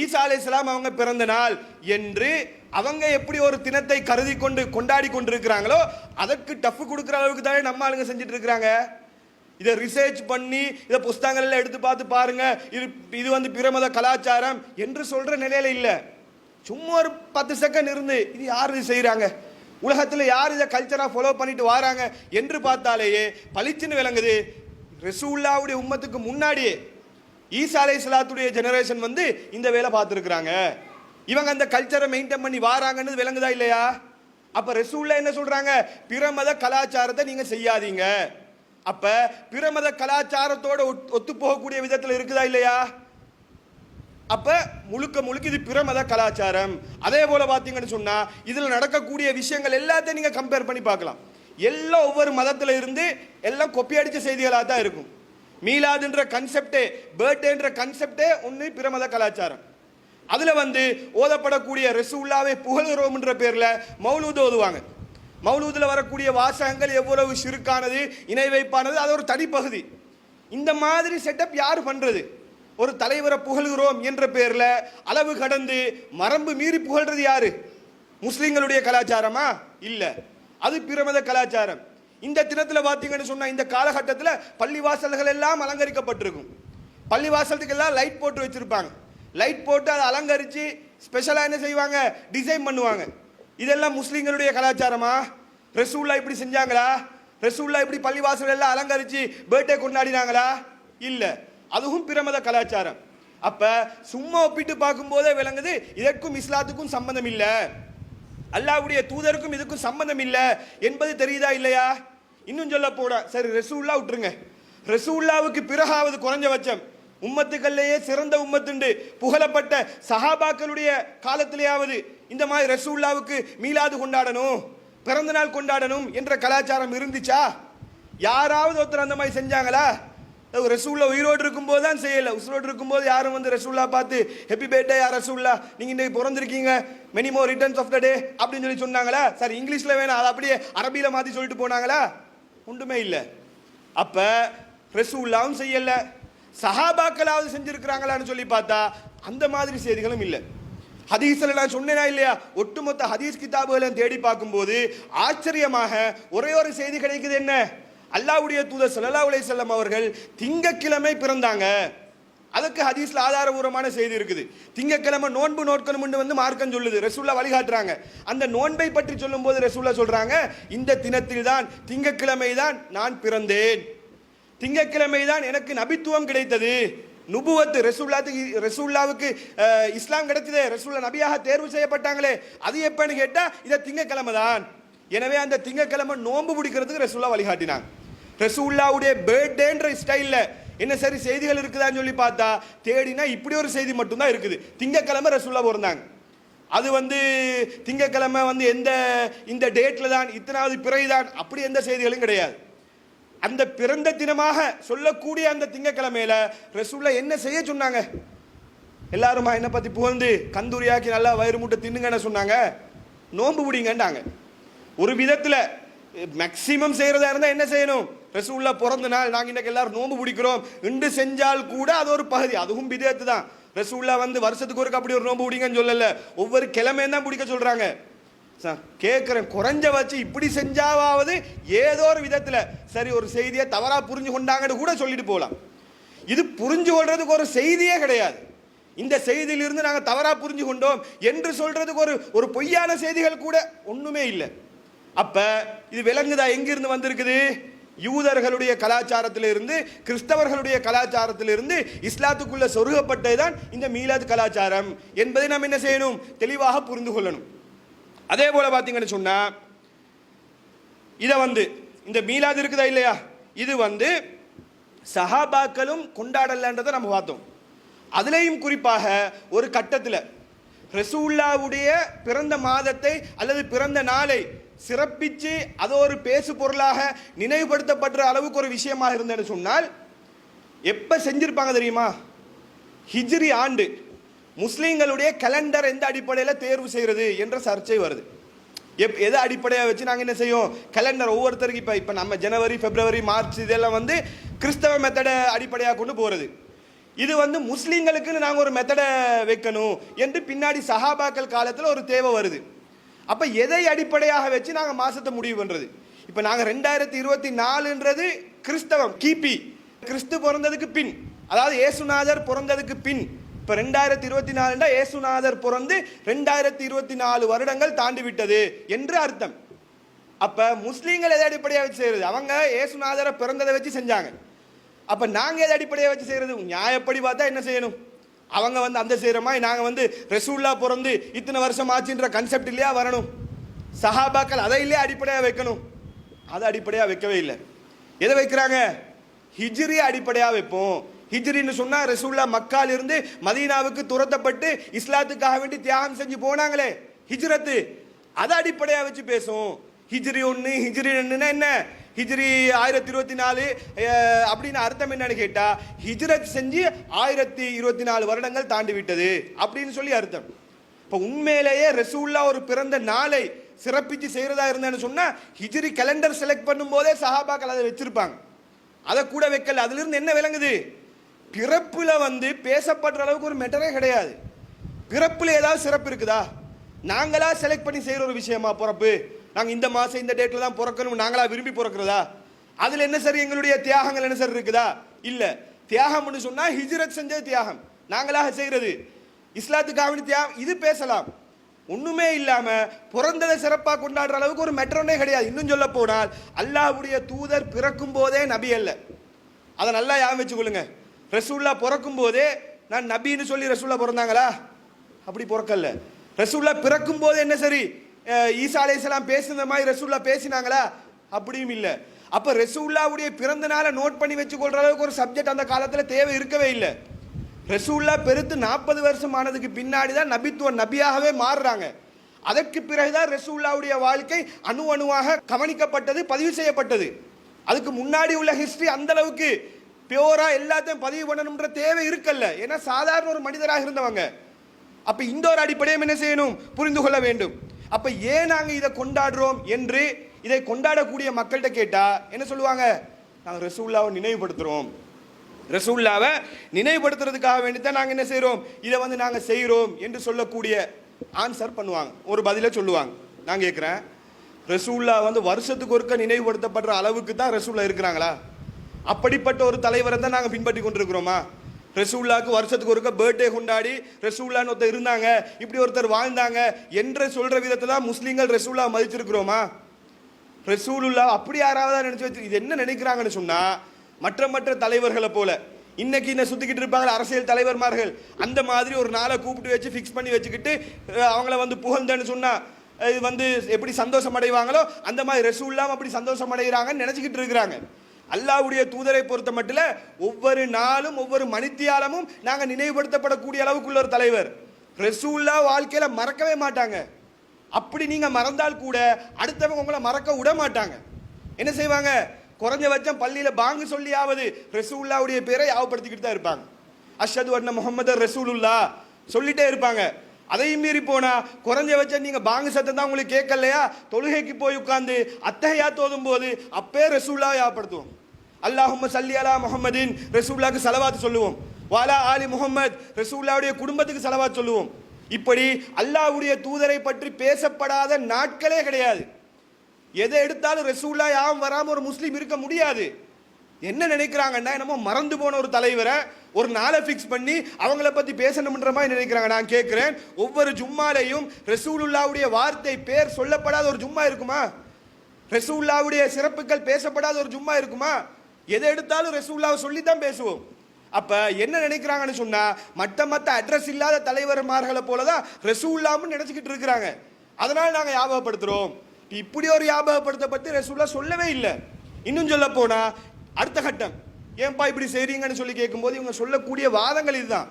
ஈசா அலைஹிஸ்ஸலாம் அவங்க பிறந்த நாள் என்று அவங்க எப்படி ஒரு தினத்தை கருதி கொண்டு கொண்டாடி கொண்டிருக்கிறாங்களோ, அதற்கு டஃப் கொடுக்குற அளவுக்கு தானே நம்ம ஆளுங்க செஞ்சுட்டு இருக்கிறாங்க. இதை ரிசர்ச் பண்ணி இதை புஸ்தகங்கள்ல எடுத்து பார்த்து பாருங்க, இது வந்து பிரமத கலாச்சாரம் என்று சொல்ற நிலையில இல்லை. சும்மா ஒரு 10 செகண்ட் இருந்து இது யார் இது செய்கிறாங்க, உலகத்தில் யார் இதை கல்ச்சராக ஃபாலோ பண்ணிட்டு வராங்க என்று பார்த்தாலேயே பளிச்சுன்னு விளங்குது. ரசூலுல்லாஹ்வுடைய உம்மத்துக்கு முன்னாடியே ஈசா அலைஹிஸ்ஸலாத்துடைய ஜெனரேஷன் வந்து இந்த வேலை பார்த்துருக்குறாங்க. இவங்க அந்த கல்ச்சரை மெயின்டைன் பண்ணி வாராங்கன்னு விளங்குதா இல்லையா? அப்ப ரசூலுல்லாஹ் என்ன சொல்றாங்க? பிரமத கலாச்சாரத்தை நீங்க செய்யாதீங்க. அப்ப பிரமத கலாச்சாரத்தோட ஒத்து போகக்கூடிய விதத்தில் இருக்குதா இல்லையா? அப்ப முழுக்க முழுக்க இது பிரமத கலாச்சாரம். அதே போல பாத்தீங்கன்னு சொன்னா இதுல நடக்கக்கூடிய விஷயங்கள் எல்லாத்தையும் நீங்க கம்பேர் பண்ணி பார்க்கலாம். எல்லாம் ஒவ்வொரு மதத்துல இருந்து எல்லாம் கொப்பி அடிச்ச செய்திகளாக தான் இருக்கும். மீலாதுன்ற கன்செப்டே, பர்த்டேன்ற கன்செப்டே ஒன்று பிரமத கலாச்சாரம். அதுல வந்து ஓதப்படக்கூடிய ரசூலுல்லாஹ்வை புகழுகிறோம் என்ற பேர்ல மௌலூத் ஓதுவாங்க. மௌலூதுல வரக்கூடிய வாசகங்கள் எவ்வளவு சிறுக்கானது, இணை வைப்பானது, அது ஒரு தனிப்பகுதி. இந்த மாதிரி செட்டப் யார் பண்றது? ஒரு தலைவரை புகழ்கிறோம் என்ற பேர்ல அளவு கடந்து மரபு மீறி புகழ்றது யாரு? முஸ்லிம்களுடைய கலாச்சாரமா? இல்ல, அது பிரமத கலாச்சாரம். இந்த தினத்துல பாத்தீங்கன்னு சொன்னா இந்த காலகட்டத்தில் பள்ளிவாசல்கள் எல்லாம் அலங்கரிக்கப்பட்டிருக்கும். பள்ளிவாசலுக்கு எல்லாம் லைட் போட்டு வச்சிருப்பாங்க. லைட் போட்டு அதை அலங்கரிச்சு ஸ்பெஷலா என்ன செய்வாங்க? டிசைன் பண்ணுவாங்க. இதெல்லாம் முஸ்லிம்களுடைய கலாச்சாரமா? ரசூலுல்லாஹ் இப்படி செஞ்சாங்களா? ரசூலுல்லாஹ் இப்படி பள்ளிவாசல் எல்லாம் அலங்கரிச்சு பர்த்டே கொண்டாடினாங்களா? இல்ல, அதுவும் பிரமத கலாச்சாரம். அப்ப சும்மா ஒப்பிட்டு பார்க்கும் போதே விளங்குது இதற்கும் இஸ்லாத்துக்கும் சம்பந்தம் இல்ல, அல்லாஹ்வுடைய தூதருக்கும் இதுக்கும் சம்பந்தம் இல்ல என்பது தெரியுதா இல்லையா? இன்னும் சொல்ல போனா சரி, ரசூலுல்லாஹ் விட்டுருங்க, ரசூலுல்லாஹ்வுக்கு பிறகாவது குறைஞ்சபட்சம் உம்மத்துக்கள்லேயே சிறந்த உம்மத்துண்டு புகழப்பட்ட சஹாபாக்களுடைய காலத்திலேயாவது இந்த மாதிரி ரசூலுல்லாஹ்வுக்கு மீலாது கொண்டாடணும், பிறந்த நாள் கொண்டாடணும் என்ற கலாச்சாரம் இருந்துச்சா? யாராவது ஒருத்தர் அந்த மாதிரி செஞ்சாங்களா? ரசூலுல்லாஹ் உயிரோடு இருக்கும்போது தான் செய்யலை. உயிரோடு இருக்கும்போது யாரும் வந்து ரசூலுல்லாஹ் பார்த்து ஹெப்பி பர்த்டே யா ரசூலுல்லாஹ், நீங்கள் இன்னைக்கு பிறந்திருக்கீங்க, many more returns of the day அப்படின்னு சொல்லி சொன்னாங்களா? சரி, இங்கிலீஷில் வேணாம், அதை அப்படியே அரபியில் மாற்றி சொல்லிட்டு போனாங்களா? ஒன்றுமே இல்லை. அப்ப ரசூலுல்லாஹ்வும் செய்யலை, சஹாபாக்களாவது செஞ்சிருக்கிறாங்களான்னு சொல்லி பார்த்தா அந்த மாதிரி செய்திகளும் இல்லை. ஹதீஸ்ல நான் சொன்னேனா இல்லையா? ஒட்டுமொத்த ஹதீஸ் கிதாபுகளை தேடி பார்க்கும்போது ஆச்சரியமாக ஒரே ஒரு செய்தி கிடைக்குது. என்ன? அல்லாஹ்வுடைய தூதர் ஸல்லல்லாஹு அலைஹி வஸல்லம் அவர்கள் திங்கக்கிழமை பிறந்தாங்க. அதுக்கு ஹதீஸ்ல ஆதாரபூர்வமான செய்தி இருக்குது. திங்கக்கிழமை நோன்பு நோட்கணும்னு வந்து மார்க்கம் சொல்லுது, ரசூலுல்லாஹ் வழிகாட்டுறாங்க. அந்த நோன்பை பற்றி சொல்லும் போது ரசூலுல்லாஹ் சொல்றாங்க, இந்த தினத்தில் தான், திங்கக்கிழமை தான் நான் பிறந்தேன், திங்கக்கிழமை தான் எனக்கு நபித்துவம் கிடைத்தது, நுபுவத்து ரசூலுல்லாஹ்வுக்கு இஸ்லாம் கிடைச்சதே, ரசூலுல்லாஹ் நபியாக தேர்வு செய்யப்பட்டாங்களே, அது எப்பன்னு கேட்டா இதை திங்கக்கிழமை தான். எனவே அந்த திங்கக்கிழமை நோன்பு பிடிக்கிறதுக்கு ரசூலுல்லாஹ் வழிகாட்டினாங்க. ரசூலுல்லாஹ்வுடைய பர்த்டேன்ற ஸ்டைல்ல என்ன சரி செய்திகள் இருக்குதான்னு சொல்லி பார்த்தா தேடினா இப்படி ஒரு செய்தி மட்டும்தான் இருக்குது. திங்கக்கிழமை ரசூலுல்லாஹ் பிறந்தாங்க, அது வந்து திங்கக்கிழமை வந்து இந்த டேட்ல தான், இத்தனாவது பிறைதான், அப்படி எந்த செய்திகளும் கிடையாது. அந்த பிறந்த தினமாக சொல்லக்கூடிய அந்த திங்கக்கிழமையில ரசூலுல்லாஹ் என்ன செய்ய சொன்னாங்க? எல்லாருமா என்ன பத்தி புகழ்ந்து கந்தூரியாக்கி நல்லா வயிறு முட்டை தின்னுங்கன்னு சொன்னாங்க, நோன்பு பிடிங்கன்னாங்க. ஒரு விதத்துல மேக்சிமம் செய்யறதா இருந்தா என்ன செய்யணும்? ரசூலுல்லாஹ் பிறந்த நாள் நாங்க இன்னைக்கு எல்லாரும் நோன்பு பிடிக்கிறோம் என்று செஞ்சால் கூட அது ஒரு பகுதி, அதுவும் பிதஅத்து தான். ரசூலுல்லாஹ் வந்து வருஷத்துக்கு ஒருக்க அப்படி ஒரு நோன்பு பிடிங்கன்னு சொல்லல, ஒவ்வொரு கிழமையும் தான் பிடிக்க சொல்றாங்க. கேட்கிறேன், குறைஞ்ச வச்சு இப்படி செஞ்சாவது ஏதோ ஒரு விதத்துல சரி ஒரு செய்தியை தவறா புரிஞ்சு கொண்டாங்கன்னு கூட சொல்லிட்டு போகலாம். இது புரிஞ்சு கொள்றதுக்கு ஒரு செய்தியே கிடையாது. இந்த செய்தியிலிருந்து நாங்கள் தவறா புரிஞ்சு கொண்டோம் என்று சொல்றதுக்கு ஒரு பொய்யான செய்திகள் கூட ஒண்ணுமே இல்லை. அப்ப இது விளங்குதா எங்கிருந்து வந்திருக்குது? யூதர்களுடைய கலாச்சாரத்திலிருந்து, கிறிஸ்தவர்களுடைய கலாச்சாரத்திலிருந்து இஸ்லாத்துக்குள்ள சொருகப்பட்டதுதான் இந்த மீலாத் கலாச்சாரம் என்பதை நாம் என்ன செய்யணும்? தெளிவாக புரிந்து கொள்ளணும். அதே போல பாத்தீங்கன்னு சொன்னா இதை வந்து இந்த மீலாது இருக்குதா இல்லையா, இது வந்து சஹாபாக்களும் கொண்டாடலன்றதை நம்ம பார்த்தோம். அதுலேயும் குறிப்பாக ஒரு கட்டத்தில் ரசூலுல்லாஹ்வுடைய பிறந்த மாதத்தை அல்லது பிறந்த நாளை சிறப்பிச்சு அது ஒரு பேசு பொருளாக நினைவுபடுத்தப்படுற அளவுக்கு ஒரு விஷயமாக இருந்தேன்னு சொன்னால் எப்போ செஞ்சிருப்பாங்க தெரியுமா? ஹிஜ்ரி ஆண்டு முஸ்லீம்களுடைய கேலண்டர் எந்த அடிப்படையில் தேர்வு செய்கிறது என்ற சர்ச்சை வருது. எதை அடிப்படையாக வச்சு நாங்கள் என்ன செய்வோம்? கேலண்டர் ஒவ்வொருத்தருக்கு இப்போ நம்ம ஜனவரி, பிப்ரவரி, மார்ச் இதெல்லாம் வந்து கிறிஸ்தவ மெத்தடை அடிப்படையாக கொண்டு போகிறது. இது வந்து முஸ்லீம்களுக்குன்னு நாங்கள் ஒரு மெத்தடை வைக்கணும் என்று பின்னாடி சஹாபாக்கள் காலத்தில் ஒரு தேவை வருது. அப்போ எதை அடிப்படையாக வச்சு நாங்கள் மாதத்தை முடிவு பண்ணுறது? இப்போ நாங்கள் 2024ன்றது கிறிஸ்தவம் கிபி, கிறிஸ்து பிறந்ததுக்கு பின், அதாவது ஏசுநாதர் பிறந்ததுக்கு பின். இப்போ 2024 ஏசுநாதர் பிறந்து 2024 வருடங்கள் தாண்டி விட்டது என்று அர்த்தம். அப்போ முஸ்லீம்கள் எதை அடிப்படையாக வச்சு செய்கிறது? அவங்க ஏசுநாதரை பிறந்ததை வச்சு செஞ்சாங்க. அப்போ நாங்கள் எதை அடிப்படையாக வச்சு செய்கிறது? நியாயப்படி பார்த்தா என்ன செய்யணும்? அவங்க வந்து அந்த செய்கிற மாதிரி நாங்கள் வந்து ரசூல்லா பிறந்து இத்தனை வருஷம் ஆச்சுன்ற கன்செப்ட் இல்லையா வரணும்? சஹாபாக்கள் அதை இல்லையா அடிப்படையாக வைக்கணும்? அதை அடிப்படையாக வைக்கவே இல்லை. எதை வைக்கிறாங்க? ஹிஜ்ரி அடிப்படையாக வைப்போம். ஹிஜ்ரின்னு சொன்னால் ரசூல்லா மக்கால் இருந்து மதீனாவுக்கு துரத்தப்பட்டு இஸ்லாத்துக்காக வேண்டி தியாகம் செஞ்சு போனாங்களே, ஹிஜ்ரத்து, அதை அடிப்படையாக வச்சு பேசும். ஹிஜ்ரி 1, ஹிஜ்ரி 2ன்னா என்ன? ஹிஜ்ரி 1024 அப்படின்னு அர்த்தம் என்னன்னு கேட்டால், ஹிஜ்ரத் செஞ்சு 1024 வருடங்கள் தாண்டி விட்டது அப்படின்னு சொல்லி அர்த்தம். இப்போ உண்மையிலேயே ரசூல்லா ஒரு பிறந்த நாளை சிறப்பித்து செய்கிறதா இருந்தேன்னு சொன்னால் ஹிஜ்ரி கேலண்டர் செலக்ட் பண்ணும்போதே சஹாபாக்கள் அதை வச்சிருப்பாங்க. அதை கூட வைக்கல. அதிலிருந்து என்ன விளங்குது? பிறப்புல வந்து பேசப்படுற அளவுக்கு ஒரு மெட்டரே கிடையாது. பிறப்புல ஏதாவது சிறப்பு இருக்குதா? நாங்களா செலக்ட் பண்ணி செய்கிற ஒரு விஷயமா பிறப்பு? நாங்கள் இந்த மாதம் இந்த டேட்டில் தான் பிறக்கணும் நாங்களா விரும்பி பிறக்கிறதா? அதில் என்ன சரி எங்களுடைய தியாகங்கள் என்ன சரி இருக்குதா? இல்லை. தியாகம்னு சொன்னால் ஹிஜ்ரத் செஞ்சது தியாகம், நாங்களாக செய்கிறது இஸ்லாத்துக்காக தியாகம், இது பேசலாம். ஒன்றுமே இல்லாமல் பிறந்ததை சிறப்பாக கொண்டாடுற அளவுக்கு ஒரு மெட்ரோனே கிடையாது. இன்னும் சொல்ல போனால் அல்லாஹ்வுடைய தூதர் பிறக்கும் போதே நபி அல்ல. அதை நல்லா ஞாபகம் வச்சுக்கொள்ளுங்க. ரசூல்லா பிறக்கும் போதே நான் நபின்னு சொல்லி ரசூல்லா பிறந்தாங்களா? அப்படி பிறக்கல. ரசூல்லா பிறக்கும் போது என்ன சரி ஈசா அலைஹிஸ்ஸலாம் பேசுன மாதிரி ரசூல்லா பேசினாங்களா? அப்படியும் இல்லை. அப்போ ரசூல்லாவுடைய பிறந்த நாளை நோட் பண்ணி வச்சுக்கொள்கிற அளவுக்கு ஒரு சப்ஜெக்ட் அந்த காலத்தில் தேவை இருக்கவே இல்லை. ரசூல்லா பெருத்து 40 வருஷம் ஆனதுக்கு பின்னாடி தான் நபியாகவே மாறுறாங்க. அதற்கு பிறகுதான் ரசூல்லாவுடைய வாழ்க்கை அணு அணுவாக கவனிக்கப்பட்டது, பதிவு செய்யப்பட்டது. அதுக்கு முன்னாடி உள்ள ஹிஸ்டரி அந்த அளவுக்கு பியூரா எல்லாத்தையும் பதிவு பண்ணணும்ன்ற தேவை இருக்கல்ல. ஏன்னா சாதாரண ஒரு மனிதராக இருந்தவங்க. அப்ப இந்த ஒரு அடிப்படையும் என்ன செய்யணும்? புரிந்து கொள்ள வேண்டும். அப்ப ஏன் நாங்கள் இதை கொண்டாடுறோம் என்று இதை கொண்டாடக்கூடிய மக்கள்கிட்ட கேட்டா என்ன சொல்லுவாங்க? நாங்கள் ரசூல்லாவை நினைவுபடுத்துறோம். ரசூல்லாவை நினைவுபடுத்துறதுக்காக வேண்டித்தான் நாங்கள் என்ன செய்கிறோம், இதை வந்து நாங்கள் செய்கிறோம் என்று சொல்லக்கூடிய ஆன்சர் பண்ணுவாங்க, ஒரு பதிலை சொல்லுவாங்க. நான் கேட்குறேன், ரசூல்லா வந்து வருஷத்துக்கு ஒருக்க நினைவுபடுத்தப்படுற அளவுக்கு தான் ரசூல்லா இருக்கிறாங்களா? அப்படிப்பட்ட ஒரு தலைவரை தான் நாங்கள் பின்பற்றி கொண்டிருக்கிறோமா? ரசூல்லாவுக்கு வருஷத்துக்கு ஒருக்க பர்த்டே கொண்டாடி ரசூல்லான்னு ஒருத்தர் இருந்தாங்க, இப்படி ஒருத்தர் வாழ்ந்தாங்க என்று சொல்கிற விதத்தை தான் முஸ்லீம்கள் ரசூல்லா மதிச்சிருக்கிறோமா? ரசூலுல்லா அப்படி யாராவது நினச்சி வச்சு இது என்ன நினைக்கிறாங்கன்னு சொன்னால், மற்ற தலைவர்களை போல இன்னைக்கு இந்த சுற்றிக்கிட்டு இருப்பாங்க அரசியல் தலைவர்மார்கள், அந்த மாதிரி ஒரு நாளை கூப்பிட்டு வச்சு ஃபிக்ஸ் பண்ணி வச்சுக்கிட்டு அவங்கள வந்து புகழ்ந்தேன்னு சொன்னால் இது வந்து எப்படி சந்தோஷம் அடைவாங்களோ அந்த மாதிரி ரசூல்லாம் அப்படி சந்தோஷம் அடைகிறாங்கன்னு நினச்சிக்கிட்டு இருக்கிறாங்க. அல்லாஹ்வுடைய தூதரை பொறுத்த மட்டும் ஒவ்வொரு நாளும் ஒவ்வொரு மணித்தியாலமும் நாங்கள் நினைவுபடுத்தப்படக்கூடிய அளவுக்குள்ள ஒரு தலைவர். ரசூல்லா வாழ்க்கையில் மறக்கவே மாட்டாங்க. அப்படி நீங்கள் மறந்தால் கூட அடுத்தவங்க உங்களை மறக்க விட மாட்டாங்க. என்ன செய்வாங்க? குறைஞ்சபட்சம் பள்ளியில் பாங்கு சொல்லியாவது ரசூலுல்லாவுடைய பேரை யாவப்படுத்திக்கிட்டு தான் இருப்பாங்க. அஷ்ஹது அன்ன முஹம்மது ரசூலுல்லா சொல்லிட்டே இருப்பாங்க. அதையும் மீறி போனா குறைஞ்சபட்சம் நீங்க பாங்கு சத்தம் தான் உங்களுக்கு கேட்கலையா, தொழுகைக்கு போய் உட்கார்ந்து அத்தஹியா தோதும் போது அப்பே ரசூலுல்லாவை யாவப்படுத்துவோம். அல்லாஹும்ம ஸல்லி அலா முஹம்மதின், ரசூலுல்லாஹ்க்கு ஸலவாத் சொல்லுவோம். வாலா ஆலி முஹம்மத், ரசூலுல்லாவுடைய குடும்பத்துக்கு ஸலவாத் சொல்லுவோம். இப்படி அல்லாஹ்வுடைய தூதரை பற்றி பேசப்படாத நாட்களே கிடையாது. எதை எடுத்தாலும் ரசூல்லா யாவும் வராமல் ஒரு முஸ்லீம் இருக்க முடியாது. என்ன நினைக்கிறாங்கன்னா, என்னமோ மறந்து போன ஒரு தலைவரை ஒரு நாளை ஃபிக்ஸ் பண்ணி அவங்கள பற்றி பேசணும்ன்ற மாதிரி நினைக்கிறாங்க. நான் கேட்குறேன், ஒவ்வொரு ஜும்மாலையும் ரசூலுல்லாவுடைய வார்த்தை பேர் சொல்லப்படாத ஒரு ஜும்மா இருக்குமா? ரசூலுல்லாவுடைய சிறப்புகள் பேசப்படாத ஒரு ஜும்மா இருக்குமா? எதை எடுத்தாலும் ரசூலுல்லாவை சொல்லி தான் பேசுவோம். அப்போ என்ன நினைக்கிறாங்கன்னு சொன்னால், மற்ற அட்ரஸ் இல்லாத தலைவர்மார்களை போல தான் ரசூலுல்லான்னு நினச்சிக்கிட்டு இருக்கிறாங்க. அதனால் நாங்கள் ஞாபகப்படுத்துகிறோம். இப்படி ஒரு ஞாபகப்படுத்தப்பட்டு ரசூலுல்லா சொல்லவே இல்லை. இன்னும் சொல்ல போனா அடுத்த கட்டம், ஏன்பா இப்படி செய்றீங்கன்னு சொல்லி கேட்கும்போது இவங்க சொல்லக்கூடிய வாதங்கள் இதுதான்.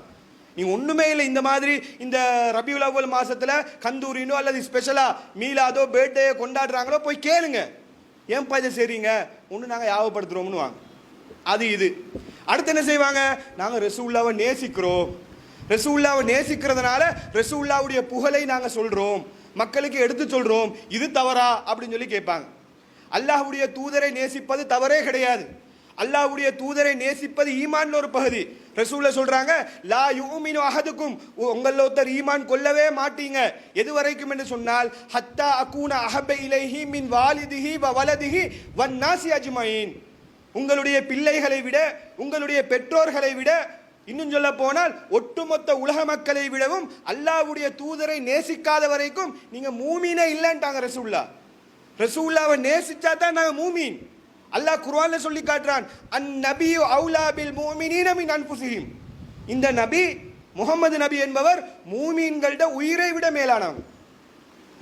நீங்க ஒண்ணுமே இல்லை, இந்த மாதிரி இந்த ரபியுல் அவ்வல் மாசத்துல கந்தூரினோ அல்லது ஸ்பெஷலா மீலாதோ பர்த்டே கொண்டாடுறாங்களோ போய் கேளுங்க, ஏன்பா இதை செய்றீங்க? ஒன்று நாங்கள் ஞாபகப்படுத்துறோம்னு வாங்க. அது இது. அடுத்து என்ன செய்வாங்க? நாங்கள் ரசூலுல்லாவை நேசிக்கிறோம், ரசூலுல்லாவை நேசிக்கிறதுனால ரசூலுல்லாவுடைய புகழை நாங்கள் சொல்றோம், மக்களுக்கு எடுத்து சொல்றோம், இது தவறா அப்படின்னு சொல்லி கேட்பாங்க. அல்லாஹ்வுடைய தூதரை நேசிப்பது தவறே கிடையாது. அல்லாஹ்வுடைய தூதரை நேசிப்பது ஈமான்ல ஒரு பகுதி. ரசூலுல்லாஹ் சொல்றாங்க, லா யுமினு அஹதுக்கும், உங்கள ஒருத்தர் ஈமான் கொள்ளவே மாட்டீங்க எது வரைக்கும் என்று சொன்னால், ஹத்தா அகூன அஹப இலைஹி மின் வாலிதிஹி வ வலதிஹி வன் நாசி அஜ்மஈன், உங்களுடைய பிள்ளைகளை விட, உங்களுடைய பெற்றோர்களை விட, இன்னும் சொல்ல போனால் ஒட்டுமொத்த உலக மக்களை விடவும் அல்லாஹ்வுடைய தூதரை நேசிக்காத வரைக்கும் நீங்க மூமீனே இல்லைன்ட்டாங்க ரசூலுல்லாஹ். ரசூலுல்லாவை நேசிச்சா தான் நாங்க மூமீன். அல்லாஹ் குர்ஆன்ல சொல்லி காட்டுறான், அன் நபியு அவுலா பில் முஃமினீன மின் அன்ஃபுஸிஹிம், இந்த நபி முகமது நபி என்பவர் மூமீன்களோட உயிரை விட மேலானவர்.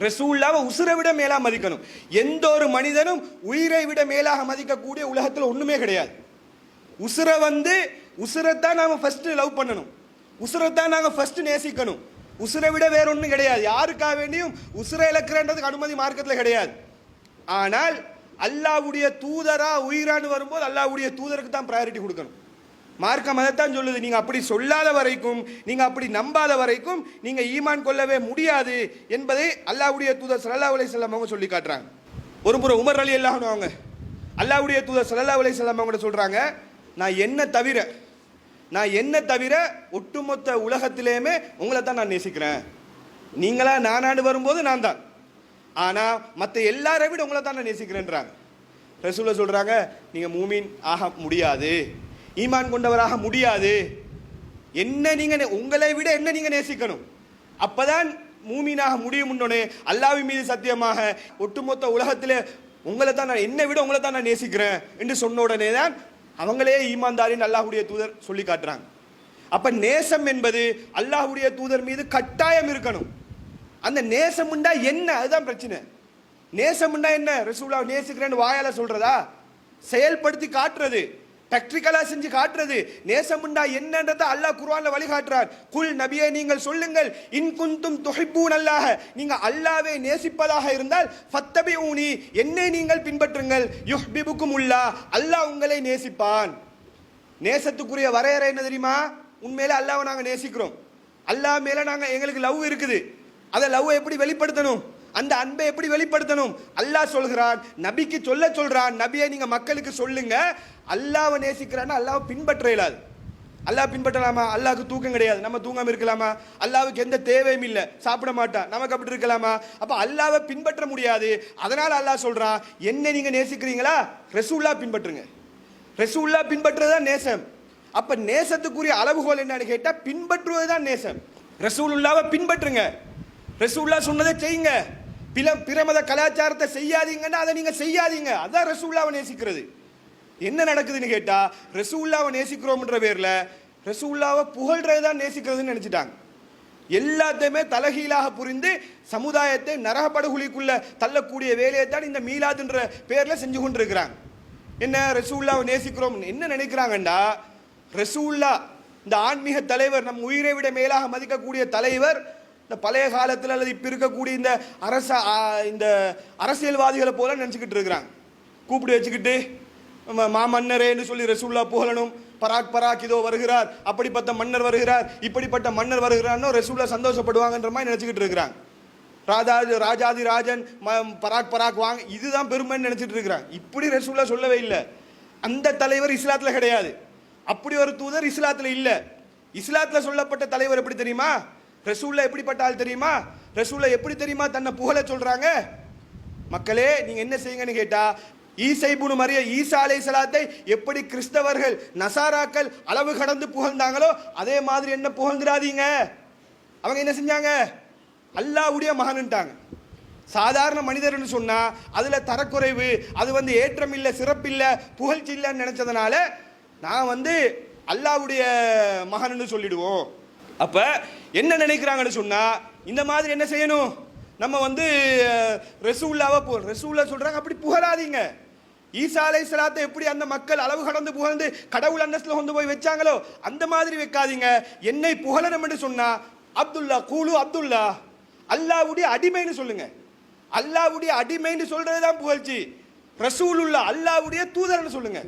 ரசூலுல்லாவை உசுரை விட மேலா மதிக்கணும். எந்த ஒரு மனிதனும் உயிரை விட மேலாக மதிக்கக்கூடிய உலகத்தில் ஒண்ணுமே கிடையாது. உசுரைத்தான் நாம ஃபர்ஸ்ட் லவ் பண்ணணும், உசுரைத்தான் நாங்க ஃபர்ஸ்ட் நேசிக்கணும். உசுரை விட வேற ஒன்றும் கிடையாது. யாருக்காக வேண்டியும் உசுரை இழக்கிறன்றதுக்கு அனுமதி மார்க்கத்தில் கிடையாது. ஆனால் அல்லாஹ்வுடைய தூதரா உயிரான்னு வரும்போது அல்லாஹ்வுடைய தூதருக்கு தான் ப்ரையாரிட்டி கொடுக்கணும். மார்க்கம் அதைத்தான் சொல்லுது. நீங்க அப்படி சொல்லாத வரைக்கும், நீங்க அப்படி நம்பாத வரைக்கும் நீங்க ஈமான் கொள்ளவே முடியாது என்பதை அல்லாஹ்வுடைய தூதர் ஸல்லல்லாஹு அலைஹி வஸல்லம் அவங்க சொல்லி காட்டுறாங்க. ஒரு முறை உமர் ரலியல்லாஹு அன்ஹு அவங்க அல்லாஹ்வுடைய தூதர் ஸல்லல்லாஹு அலைஹி வஸல்லம் அவங்க சொல்றாங்க, நான் என்ன தவிர ஒட்டுமொத்த உலகத்திலேயுமே உங்களை தான் நான் நேசிக்கிறேன். நீங்களா நானாண்டு வரும்போது நான் தான், ஆனா மற்ற எல்லாரை விட உங்களை தான் நான் நேசிக்கிறேன்றாங்க. ரசூலுல்லாஹ் சொல்றாங்க, நீங்க மூமீன் ஆக முடியாது, ஈமான் கொண்டவராக முடியாது. என்ன நீங்க உங்களை விட என்ன நீங்க நேசிக்கணும், அப்பதான் மூமீனாக முடியும். அல்லாஹ்வின் மீது சத்தியமாக ஒட்டுமொத்த உலகத்திலே உங்களை தான் நான், என்னை விட உங்களை தான் நான் நேசிக்கிறேன் என்று சொன்ன உடனே தான் அவங்களே ஈமான்தாரின் அல்லாஹ்வுடைய தூதர் சொல்லி காட்டுறாங்க. அப்ப நேசம் என்பது அல்லாஹ்வுடைய தூதர் மீது கட்டாயம் இருக்கணும். அந்த நேசம்ண்டா என்ன, அதுதான் பிரச்சனை. நேசம்ண்டா என்ன? ரசூலுல்லாஹ் நேசிக்கிறேன்னு வாயால சொல்றதா? செயல்படுத்தி காட்டுறது, பிராக்டிகலா செஞ்சு காட்டுறது. நேசம்ண்டா என்னன்றத அல்லாஹ் குர்ஆன்ல வழிகாட்டுறார். குல் நபியே நீங்கள் சொல்லுங்கள், இன் குன்தும் துஹிப்பூன் அல்லாஹ், நீங்க அல்லாஹ்வை நேசிப்பதாக இருந்தால் ஃபத்தபிஊனி, என்னை நீங்கள் பின்பற்றுங்கள், யுஹ்பிபுக்குமுல்லாஹ், அல்லாஹ் உங்களை நேசிப்பான். நேசத்துக்குரிய வரையறை என்ன தெரியுமா? உண்மையில அல்லாஹ்வை நாங்க நேசிக்கிறோம், அல்லாஹ் மேல நாங்க எங்களுக்கு லவ் இருக்குது. அதை லவ் எப்படி வெளிப்படுத்தணும், அந்த அன்பை எப்படி வெளிப்படுத்தணும்? அல்லாஹ் சொல்கிறான், நபிக்கு சொல்றான், நபியை நீங்க மக்களுக்கு சொல்லுங்க, அல்லாஹ்வை நேசிக்கிறான்னு அல்லாஹ்வை பின்பற்ற இயலாது. அல்லாஹ் பின்பற்றலாமா? அல்லாஹ்க்கு தூக்கம் கிடையாது, நம்ம தூங்காம இருக்கலாமா? அல்லாஹ்வுக்கு எந்த தேவையும் இல்லை, சாப்பிட மாட்டான், நமக்கு அப்படி இருக்கலாமா? அப்ப அல்லாஹ்வை பின்பற்ற முடியாது. அதனால அல்லாஹ் சொல்றான், என்ன நீங்க நேசிக்கிறீங்களா, ரசூலுல்லாஹ் பின்பற்றுங்க. ரசூலுல்லாஹ் பின்பற்றுறதுதான் நேசம். அப்ப நேசத்துக்குரிய அளவுகோல் என்னன்னு கேட்டா பின்பற்றுவதுதான் நேசம். ரசூலுல்லாஹ்வை பின்பற்றுங்க, ரசூலுல்லாஹ் சொன்னதை செய்யுங்க. பிற மத கலாச்சாரத்தை செய்யாதீங்கன்னா அதை நீங்க செய்யாதீங்க. அதான் ரசூலுல்லாஹ்வை நேசிக்கிறது. என்ன நடக்குதுன்னு கேட்டா, ரசூலுல்லாஹ்வை நேசிக்கிறோம்ன்ற பேர்ல ரசூலுல்லாஹ்வை புகழ்றதுதான் நேசிக்கிறதுன்னு நினைச்சிட்டாங்க. எல்லாத்தையுமே தலகீழாக புரிந்து சமுதாயத்தை நரகப்படுகொலிக்குள்ள தள்ளக்கூடிய வேலையை தான் இந்த மீலாதுன்ற பேர்ல செஞ்சு கொண்டு இருக்கிறாங்க. என்ன ரசூலுல்லாஹ்வை நேசிக்கிறோம் என்ன நினைக்கிறாங்கண்டா, ரசூலுல்லாஹ் இந்த ஆன்மீக தலைவர், நம் உயிரை விட மேலாக மதிக்கக்கூடிய தலைவர், இந்த பழைய காலத்தில் அல்லது இப்போ இருக்கக்கூடிய இந்த அரசியல்வாதிகளை போல நினச்சிக்கிட்டு இருக்கிறாங்க. கூப்பிட்டு வச்சுக்கிட்டு மாமன்னரேன்னு சொல்லி ரசூலுல்லாஹ் புகழணும். பராக் இதோ வருகிறார், அப்படிப்பட்ட மன்னர் வருகிறார், இப்படிப்பட்ட மன்னர் வருகிறார்னோ ரசூலுல்லாஹ் சந்தோஷப்படுவாங்கன்ற மாதிரி நினச்சிக்கிட்டு இருக்கிறாங்க. ராஜாதி ராஜன் பராக் வாங்க, இதுதான் பெருமைன்னு நினச்சிட்டு இருக்கிறாங்க. இப்படி ரசூலுல்லாஹ் சொல்லவே இல்லை. அந்த தலைவர் இஸ்லாத்தில் கிடையாது, அப்படி ஒரு தூதர் இஸ்லாத்தில் இல்லை. இஸ்லாத்தில் சொல்லப்பட்ட தலைவர் எப்படி தெரியுமா? ரசூலுல்லாஹ் எப்படிப்பட்ட ஆள் தெரியுமா? ரசூலுல்லாஹ் எப்படி தெரியுமா தன்னை புகழ சொல்றாங்க? மக்களே நீங்க என்ன செய்யுங்கன்னு கேட்டா, ஈசா அலைஹிஸ்ஸலாத்தை எப்படி கிறிஸ்தவர்கள் நசாராக்கள் அளவு கடந்து புகழ்ந்தாங்களோ அதே மாதிரி என்ன புகழ்ந்துடாதீங்க. அவங்க என்ன செஞ்சாங்க? அல்லாஹ்வுடைய மகன்ட்டாங்க. சாதாரண மனிதர்னு சொன்னா அதுல தரக்குறைவு, அது ஏற்றம் இல்லை, சிறப்பில்லை, புகழ்ச்சி இல்லைன்னு நினைச்சதுனால நான் அல்லாஹ்வுடைய மகன்னு சொல்லிடுவோம். அப்ப என்ன நினைக்கிறாங்கன்னு சொன்னா, இந்த மாதிரி என்ன செய்யணும், நம்ம ரசூலுல்லாஹ் சொல்றாங்க அப்படி புகழாதீங்க. ஈசா அலைஹிஸ்ஸலாத்தை எப்படி அந்த மக்கள் அளவு கடந்து புகழ்ந்து கடவுள் அந்தஸ்துல கொண்டு போய் வச்சாங்களோ அந்த மாதிரி வைக்காதீங்க. என்னை புகழணும் என்று சொன்னா அப்துல்லா கூலு அப்துல்லா, அல்லாஹ்வுடைய அடிமைன்னு சொல்லுங்க. அல்லாஹ்வுடைய அடிமைன்னு சொல்றதுதான் புகழ்ச்சி. ரசூலுல்லாஹ் அல்லாஹ்வுடைய தூதர்னு சொல்லுங்க.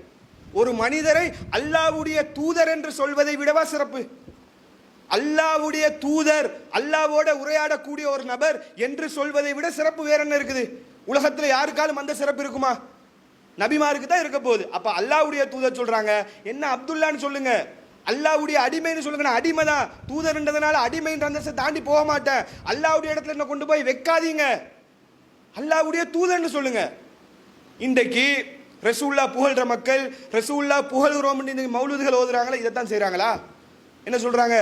ஒரு மனிதரை அல்லாஹ்வுடைய தூதர் என்று சொல்வதை விடவா சிறப்பு? அல்லாஹ்வுடைய தூதர், அல்லாஹ்வோட உரையாடக்கூடிய ஒரு நபர் என்று சொல்வதை விட சிறப்பு வேற என்ன இருக்குது? உலகத்தில் யாருக்காலும் அந்த சிறப்பு இருக்குமா? நபிமாருக்கு தான் இருக்க போகுது. அப்ப அல்லாஹ்வுடைய தூதர் சொல்றாங்க, என்ன அப்துல்லான்னு சொல்லுங்க, அல்லாஹ்வுடைய அடிமைன்னு சொல்லுங்க. நான் அடிமை தான், தூதர்ன்றதுனால அடிமைன்ற அந்தஸ்தை தாண்டி போக மாட்டேன். அல்லாஹ்வுடைய இடத்துல என்ன கொண்டு போய் வைக்காதீங்க, அல்லாஹ்வுடைய தூதர்னு சொல்லுங்க. இன்றைக்கு ரசூல்லா புகழ்ற மக்கள், ரசூல்லா புகழ்கிறோம் இன்னைக்கு மௌலூதுகள் ஓதுறாங்களா, இதைத்தான் செய்றாங்களா? என்ன சொல்றாங்க?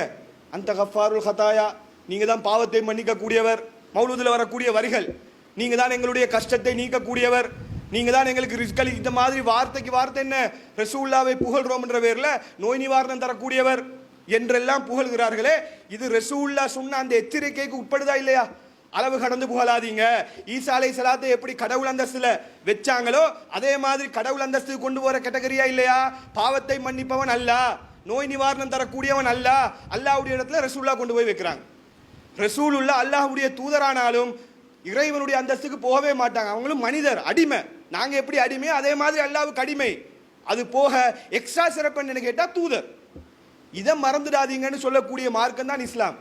அந்த கஃபாருல் ஹதாயா, நீங்க தான் பாவத்தை மன்னிக்க கூடியவர். மௌலூதுல வரக்கூடிய வரிகள், நீங்க தான் எங்களுடைய கஷ்டத்தை நீக்கக்கூடியவர், நீங்க தான் எங்களுக்கு ரிஸ்க் இந்த மாதிரி வார்த்தைக்கு வார்த்தை என்ன, ரசூல்லாவை புகழ்றோம் என்ற பேர்ல நோய் நிவாரணம் தரக்கூடியவர் என்றெல்லாம் புகழ்கிறார்களே, இது ரசூல்லா சொன்ன அந்த எச்சரிக்கைக்கு உட்படுதா இல்லையா? அளவு கடந்து புகழாதீங்க. ஈசா அலைஹிஸ்ஸலாத்தை எப்படி கடவுள் அந்தஸ்துல வச்சாங்களோ அதே மாதிரி கடவுள் அந்தஸ்துக்கு கொண்டு போற கேட்டகரியா இல்லையா? பாவத்தை மன்னிப்பவன் அல்லாஹ், நோய் நிவாரணம் தரக்கூடியவன் அல்லாஹ், அல்லாஹ்வுடைய இடத்துல ரசூல்லா கொண்டு போய் வைக்கிறாங்க. ரசூலுல்லா அல்லாஹ்வுடைய தூதரானாலும் இறைவனுடைய அந்தஸ்துக்கு போகவே மாட்டாங்க. அவங்களும் மனிதர், அடிமை. நாங்க எப்படி அடிமை அதே மாதிரி அல்லாஹ்வுக்கு அடிமை. அது போக எக்ஸ்ட்ரா சிறப்புன்னு கேட்டா தூதர். இதை மறந்துடாதீங்கன்னு சொல்லக்கூடிய மார்க்கம் தான் இஸ்லாம்.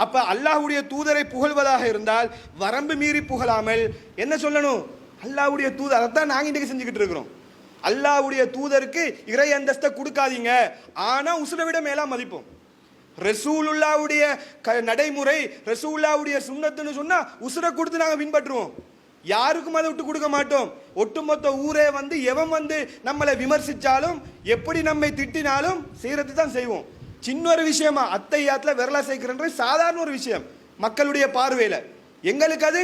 அப்ப அல்லாஹ்வுடைய தூதரை புகழ்வதாக இருந்தால் வரம்பு மீறி புகழாமல் என்ன சொல்லணும்? அல்லாஹ்வுடைய தூதர். அதைத்தான் நாங்க இன்றைக்கு செஞ்சுக்கிட்டு இருக்கிறோம். அல்லாஹ்வுடைய தூதருக்கு இறை அந்தஸ்தை கொடுக்காதீங்க, ஆனா உசுரை விட மேலா மதிப்போம். ரசூலுல்லாவுடைய நடைமுறை, ரசூலுல்லாவுடைய சுன்னத்துன்னு சொன்னா உசுரை கொடுத்து நாங்க பின்பற்றுவோம். யாருக்கும் அதை விட்டு கொடுக்க மாட்டோம். ஒட்டுமொத்த ஊரே வந்து எவன் வந்து நம்மளை விமர்சிச்சாலும் எப்படி நம்மை திட்டினாலும் செய்யறது தான் செய்வோம். சின்ன ஒரு விஷயமா அத்தையாத்துல விரலா சேர்க்கிறன்ற சாதாரண ஒரு விஷயம் மக்களுடைய பார்வையில, எங்களுக்கு அது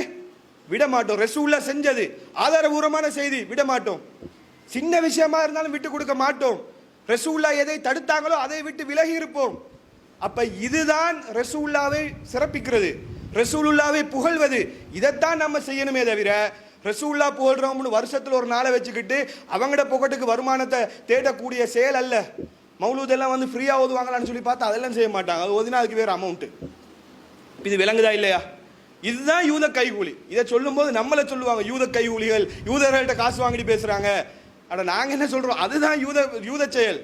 விட மாட்டோம். ரசூலுல்லாஹ் செஞ்சது ஆதாரபூர்வமான செய்தி, விட மாட்டோம். சின்ன விஷயமா இருந்தாலும் விட்டு கொடுக்க மாட்டோம். ரசூலுல்லாஹ் எதை தடுத்தாங்களோ அதை விட்டு விலகி இருப்போம். அப்ப இதுதான் ரசூலுல்லாவை சிறப்பிக்கிறது, ரசூலுல்லாவை புகழ்வது. இதைத்தான் நம்ம செய்யணுமே தவிர ரசூலுல்லாஹ் புகழ்றோம்னு வருஷத்துல ஒரு நாளை வச்சுக்கிட்டு அவங்களோட பொக்கெட்டுக்கு வருமானத்தை தேடக்கூடிய செயல் அல்ல. மௌலூதெல்லாம் வந்து ஃப்ரீயா ஓதுவாங்களான்னு சொல்லி பார்த்தா அதெல்லாம் செய்ய மாட்டாங்க. அது ஓதினா அதுக்கு வேற அமௌண்ட். இது விளங்குதா இல்லையா? இதுதான் யூத கைகூலி. இதை சொல்லும் போது நம்மளை சொல்லுவாங்க யூத கைகூலிகள், யூதர்கள்ட்ட காசு வாங்கிட்டு பேசுறாங்க. அட நாங்க என்ன சொல்றோம்? அதுதான் யூத செயல்,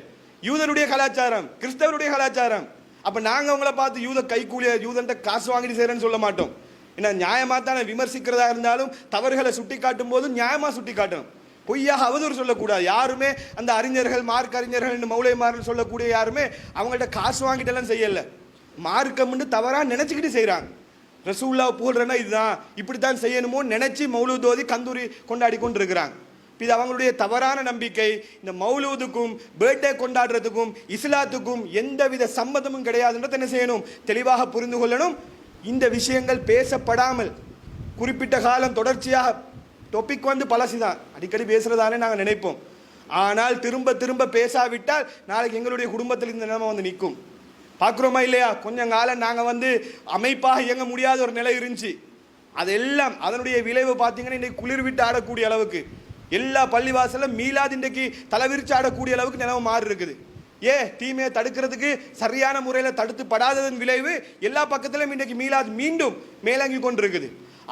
யூதருடைய கலாச்சாரம், கிறிஸ்தவருடைய கலாச்சாரம். அப்ப நாங்க அவங்கள பார்த்து யூத கைகூலிய, யூதன்ட்ட காசு வாங்கிட்டு செய்யறேன்னு சொல்ல மாட்டோம். ஏன்னா நியாயமா தானே விமர்சிக்கிறதா இருந்தாலும் தவறுகளை சுட்டி காட்டும் போது நியாயமா சுட்டி காட்டணும். பொய்யாக அவதூறு சொல்லக்கூடாது. யாருமே அந்த அறிஞர்கள், மார்க் அறிஞர்கள், மௌலைமார்கள் சொல்லக்கூடிய யாருமே அவங்கள்ட்ட காசு வாங்கிட்டு எல்லாம் செய்யல. மார்க்கம்னு தவறா நினைச்சுக்கிட்டு செய்யறாங்க. ரசூலுல்லாஹ் புகழ்றேன்னா இதுதான், இப்படித்தான் செய்யணுமோ நினைச்சு மௌலூத் ஓதி கந்தூரி கொண்டாடி கொண்டு இருக்கிறாங்க. இது அவங்களுடைய தவறான நம்பிக்கை. இந்த மௌலூதுக்கும் பர்த்டே கொண்டாடுறதுக்கும் இஸ்லாத்துக்கும் எந்தவித சம்மதமும் கிடையாதுன்றதை என்ன செய்யணும்? தெளிவாக புரிந்து கொள்ளணும். இந்த விஷயங்கள் பேசப்படாமல் குறிப்பிட்ட காலம் தொடர்ச்சியாக டாபிக் வந்து பழசுதான், அடிக்கடி பேசுறதானே நாங்கள் நினைப்போம். ஆனால் திரும்ப திரும்ப பேசாவிட்டால் நாளைக்கு எங்களுடைய குடும்பத்தில் இந்த நிலைமை வந்து நிற்கும். பார்க்குறோமா இல்லையா? கொஞ்சம் காலம் நாங்கள் வந்து அமைப்பாக இயங்க முடியாத ஒரு நிலை இருந்துச்சு. அதெல்லாம் அதனுடைய விளைவு பார்த்தீங்கன்னா இன்றைக்கு குளிர் விட்டு ஆடக்கூடிய அளவுக்கு எல்லா பள்ளிவாசலும் மீலாது இன்றைக்கு தலைவிரிச்சு ஆடக்கூடிய அளவுக்கு நிலைமை மாறி இருக்குது. தீமையை தடுக்கிறதுக்கு சரியான முறையில் தடுத்துப்படாததன் விளைவு எல்லா பக்கத்திலும் இன்றைக்கு மீலாது மீண்டும் மேலங்கி கொண்டு இருக்குது.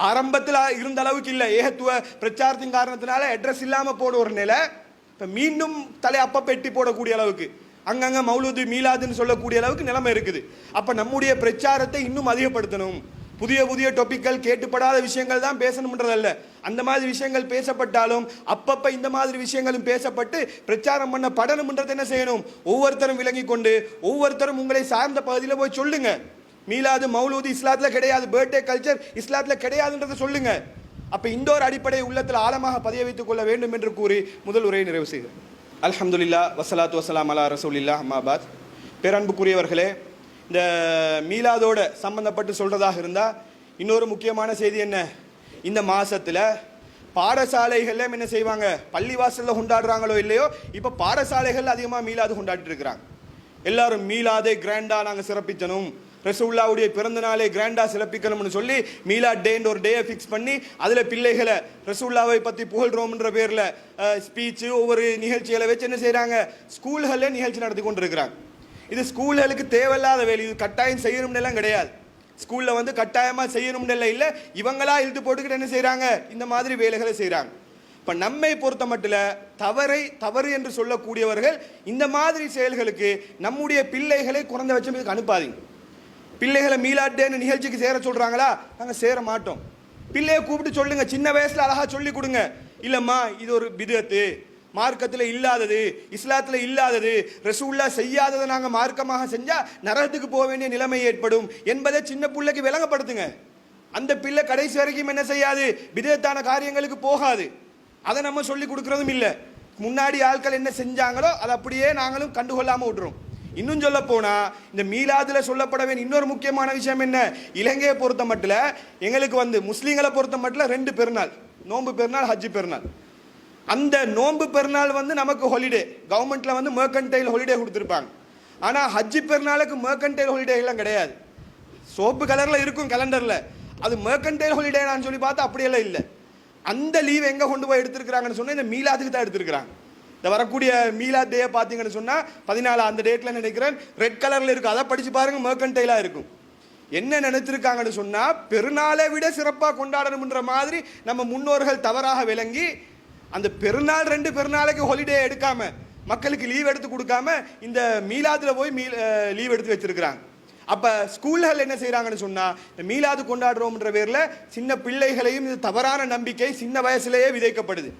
ஆரம்பத்தில் இருந்த அளவுக்கு இல்லை, ஏகத்துவ பிரச்சாரத்தின் காரணத்தினால அட்ரஸ் இல்லாமல் போட ஒரு நிலை, இப்போ மீண்டும் தலை அப்பப்ப எட்டி போடக்கூடிய அளவுக்கு அங்கங்கே மௌலூது மீலாதுன்னு சொல்லக்கூடிய அளவுக்கு நிலைமை இருக்குது. அப்போ நம்முடைய பிரச்சாரத்தை இன்னும் அதிகப்படுத்தணும். புதிய புதிய டாபிக்கள், கேட்டுப்படாத விஷயங்கள் தான் பேசணும்ன்றதல்ல. அந்த மாதிரி விஷயங்கள் பேசப்பட்டாலும் அப்பப்போ இந்த மாதிரி விஷயங்களும் பேசப்பட்டு பிரச்சாரம் பண்ண படணும்ன்றதை என்ன செய்யணும்? ஒவ்வொருத்தரும் விளங்கி கொண்டு ஒவ்வொருத்தரும் உங்களை சார்ந்த பகுதியில் போய் சொல்லுங்க. மீலாது மௌலூது இஸ்லாத்தில் கிடையாது, பர்த்டே கல்ச்சர் இஸ்லாத்தில் கிடையாதுன்றதை சொல்லுங்க. அப்போ இந்த ஒரு அடிப்படை உள்ளத்தில் ஆழமாக பதிய வைத்துக் கொள்ள வேண்டும் என்று கூறி முதல் உரையை நிறைவு செய்கிறேன். அல்ஹம்துலில்லாஹ் வஸ்ஸலாத்து வஸ்ஸலாம் அலா ரசூலில்லாஹ் அம்மாபாத். பேரன்புக்குரியவர்களே, இந்த மீலாதோட சம்பந்தப்பட்டு சொல்றதாக இருந்தால் இன்னொரு முக்கியமான செய்தி என்ன? இந்த மாசத்துல பாடசாலைகள்ல என்ன செய்வாங்க? பள்ளிவாசல்ல கொண்டாடுறாங்களோ இல்லையோ, இப்போ பாடசாலைகள் அதிகமாக மீலாது கொண்டாடிட்டு இருக்கிறாங்க. எல்லாரும் மீலாதை கிராண்டா நாங்கள் சிறப்பிக்கணும், ரசூலுல்லாஹ்வுடைய பிறந்த நாளை கிராண்டா சிறப்பிக்கணும்னு சொல்லி மீலாட் டேன்னு ஒரு டேயை ஃபிக்ஸ் பண்ணி அதில் பிள்ளைகளை ரசூலுல்லாஹ்வை பற்றி புகழ்றோம்ன்ற பேரில் ஸ்பீச்சு ஒவ்வொரு நிகழ்ச்சிகளை வச்சு என்ன செய்கிறாங்க? ஸ்கூல்களில் நிகழ்ச்சி நடத்தி கொண்டு இருக்கிறாங்க. இது ஸ்கூல்களுக்கு தேவையில்லாத வேலை. இது கட்டாயம் செய்யணும்னு எல்லாம் கிடையாது. ஸ்கூலில் வந்து கட்டாயமாக செய்யணும்னு இல்லை, இவங்களா இழுத்து போட்டுக்கிட்டு என்ன செய்கிறாங்க? இந்த மாதிரி வேலைகளை செய்கிறாங்க. இப்போ நம்மை பொறுத்த மட்டும் தவறு என்று சொல்லக்கூடியவர்கள் இந்த மாதிரி செயல்களுக்கு நம்முடைய பிள்ளைகளை குறைந்தபட்சம் இதுக்கு அனுப்பாதீங்க. பிள்ளைகளை மீலாட்டேன்னு நிகழ்ச்சிக்கு சேர சொல்கிறாங்களா, நாங்கள் சேர மாட்டோம். பிள்ளையை கூப்பிட்டு சொல்லுங்க, சின்ன வயசில் அழகாக சொல்லி கொடுங்க. இல்லைம்மா இது ஒரு பிதத்து, மார்க்கத்தில் இல்லாதது, இஸ்லாத்தில் இல்லாதது, ரசூல்லா செய்யாததை நாங்கள் மார்க்கமாக செஞ்சால் நரகத்துக்கு போக வேண்டிய நிலைமை ஏற்படும் என்பதை சின்ன பிள்ளைக்கு விளங்கப்படுத்துங்க. அந்த பிள்ளை கடைசி வரைக்கும் என்ன செய்யாது, பிதத்தான காரியங்களுக்கு போகாது. அதை நம்ம சொல்லி கொடுக்கறதும் இல்லை. முன்னாடி ஆட்கள் என்ன செஞ்சாங்களோ அதை அப்படியே நாங்களும் கண்டுகொள்ளாமல் விட்டுறோம். இன்னும் சொல்ல போனா இந்த மீலாதுல சொல்லப்பட வேண்டிய இன்னொரு முக்கியமான விஷயம் என்ன, இலங்கையை பொறுத்த மட்டும் எங்களுக்கு முஸ்லீம்களை பொறுத்த மட்டும் 2 பெருநாள், நோன்பு பெருநாள், ஹஜ்ஜி பெருநாள். அந்த நோன்பு பெருநாள் நமக்கு ஹாலிடே, கவர்மெண்ட்ல மெர்கன்டைல் ஹாலிடே கொடுத்துருப்பாங்க. ஆனா ஹஜ்ஜி பெருநாளுக்கு மெர்கன்டைல் ஹாலிடே எல்லாம் கிடையாது. சோப்பு கலர்ல இருக்கும் கேலண்டர்ல, அது மெர்கன்டைல் ஹாலிடே நான் சொல்லி பார்த்தா அப்படியெல்லாம் இல்லை. அந்த லீவ் எங்க கொண்டு போய் எடுத்திருக்கிறாங்கன்னு சொன்னா இந்த மீலாதுக்கு தான் எடுத்திருக்கிறாங்க. இந்த வரக்கூடிய மீலாத் டே பார்த்தீங்கன்னு சொன்னால் 14 அந்த டேட்டில் நினைக்கிறேன் ரெட் கலரில் இருக்கும். அதை படித்து பாருங்கள், மெர்கன்டைலாக இருக்கும். என்ன நினைத்திருக்காங்கன்னு சொன்னால் பெருநாளை விட சிறப்பாக கொண்டாடணுன்ற மாதிரி நம்ம முன்னோர்கள் தவறாக விளங்கி அந்த பெருநாள் 2 பெருநாளைக்கு ஹாலிடே எடுக்காமல் மக்களுக்கு லீவ் எடுத்து கொடுக்காம இந்த மீலாதில் போய் லீவ் எடுத்து வச்சிருக்கிறாங்க. அப்போ ஸ்கூல்கள் என்ன செய்கிறாங்கன்னு சொன்னால் இந்த மீலாது கொண்டாடுறோம்ன்ற பேரில் சின்ன பிள்ளைகளையும் இது தவறான நம்பிக்கை சின்ன வயசுலேயே விதைக்கப்படுது.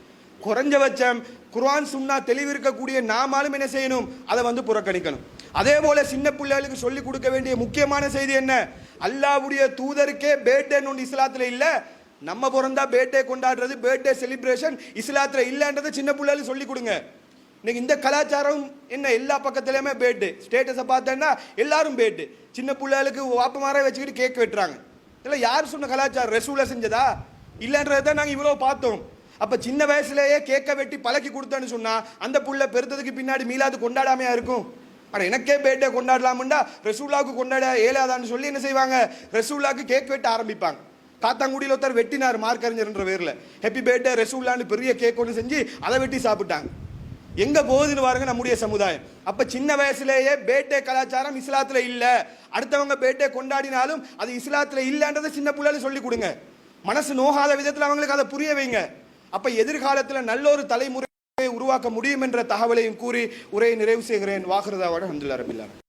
குறைஞ்சபட்சம் குர்ஆன் சுன்னா தெளிவிருக்கக்கூடிய நாமாலும் என்ன செய்யணும், அதை புறக்கணிக்கணும். அதே போல சின்ன பிள்ளைகளுக்கு சொல்லிக் கொடுக்க வேண்டிய முக்கியமான செய்தி என்ன, அல்லாஹ்வுடைய தூதருக்கே பேர்டேன்னு ஒன்று இஸ்லாத்தில் இல்லை. நம்ம பிறந்தா பேர்டே கொண்டாடுறது, பேர்டே செலிப்ரேஷன் இஸ்லாத்தில் இல்லைன்றதை சின்ன பிள்ளைகளுக்கு சொல்லிக் கொடுங்க. இன்னைக்கு இந்த கலாச்சாரம் என்ன, எல்லா பக்கத்துலையுமே பேர்டே ஸ்டேட்டஸை பார்த்தேன்னா எல்லாரும் பேர்டே. சின்ன பிள்ளைகளுக்கு வாப்பமாரை வச்சுக்கிட்டு கேக் வெட்டுறாங்க. இல்லை யார் சொன்ன கலாச்சாரம், ரசூலா செஞ்சதா இல்லைன்றதை தான் நாங்கள் இவ்வளோ பார்த்தோம். அப்போ சின்ன வயசுலேயே கேக்கை வெட்டி பழக்கி கொடுத்தேன்னு சொன்னால் அந்த புள்ள பெருத்ததுக்கு பின்னாடி மீலாது கொண்டாடாமையா இருக்கும். ஆனால் எனக்கே பேர்டே கொண்டாடலாமுண்டா ரசூல்லாவுக்கு கொண்டாட ஏலாதான்னு சொல்லி என்ன செய்வாங்க, ரசூல்லாவுக்கு கேக் வெட்ட ஆரம்பிப்பாங்க. காத்தாங்குடியில் ஒருத்தர் வெட்டினார் மார்க்கறிஞர்ன்ற பேரில், ஹெப்பி பேர்டே ரசூல்லான்னு பெரிய கேக் ஒன்று செஞ்சு அதை வெட்டி சாப்பிட்டாங்க. எங்கே போகுதுன்னு பாருங்க நம்முடைய சமுதாயம். அப்போ சின்ன வயசுலேயே பேர்டே கலாச்சாரம் இஸ்லாத்தில் இல்லை, அடுத்தவங்க பேர்டே கொண்டாடினாலும் அது இஸ்லாத்தில் இல்லைன்றதை சின்ன பிள்ளைகளுக்கு சொல்லி கொடுங்க. மனசு நோகாத விதத்தில் அவங்களுக்கு அதை புரிய வைங்க. அப்ப எதிர்காலத்தில் நல்ல ஒரு தலைமுறையை உருவாக்க முடியும் என்ற தகவலையும் கூறி உரையை நிறைவு செய்கிறேன். வாஹிரு தாவானா அல்ஹம்துலில்லாஹி ரப்பில் ஆலமீன்.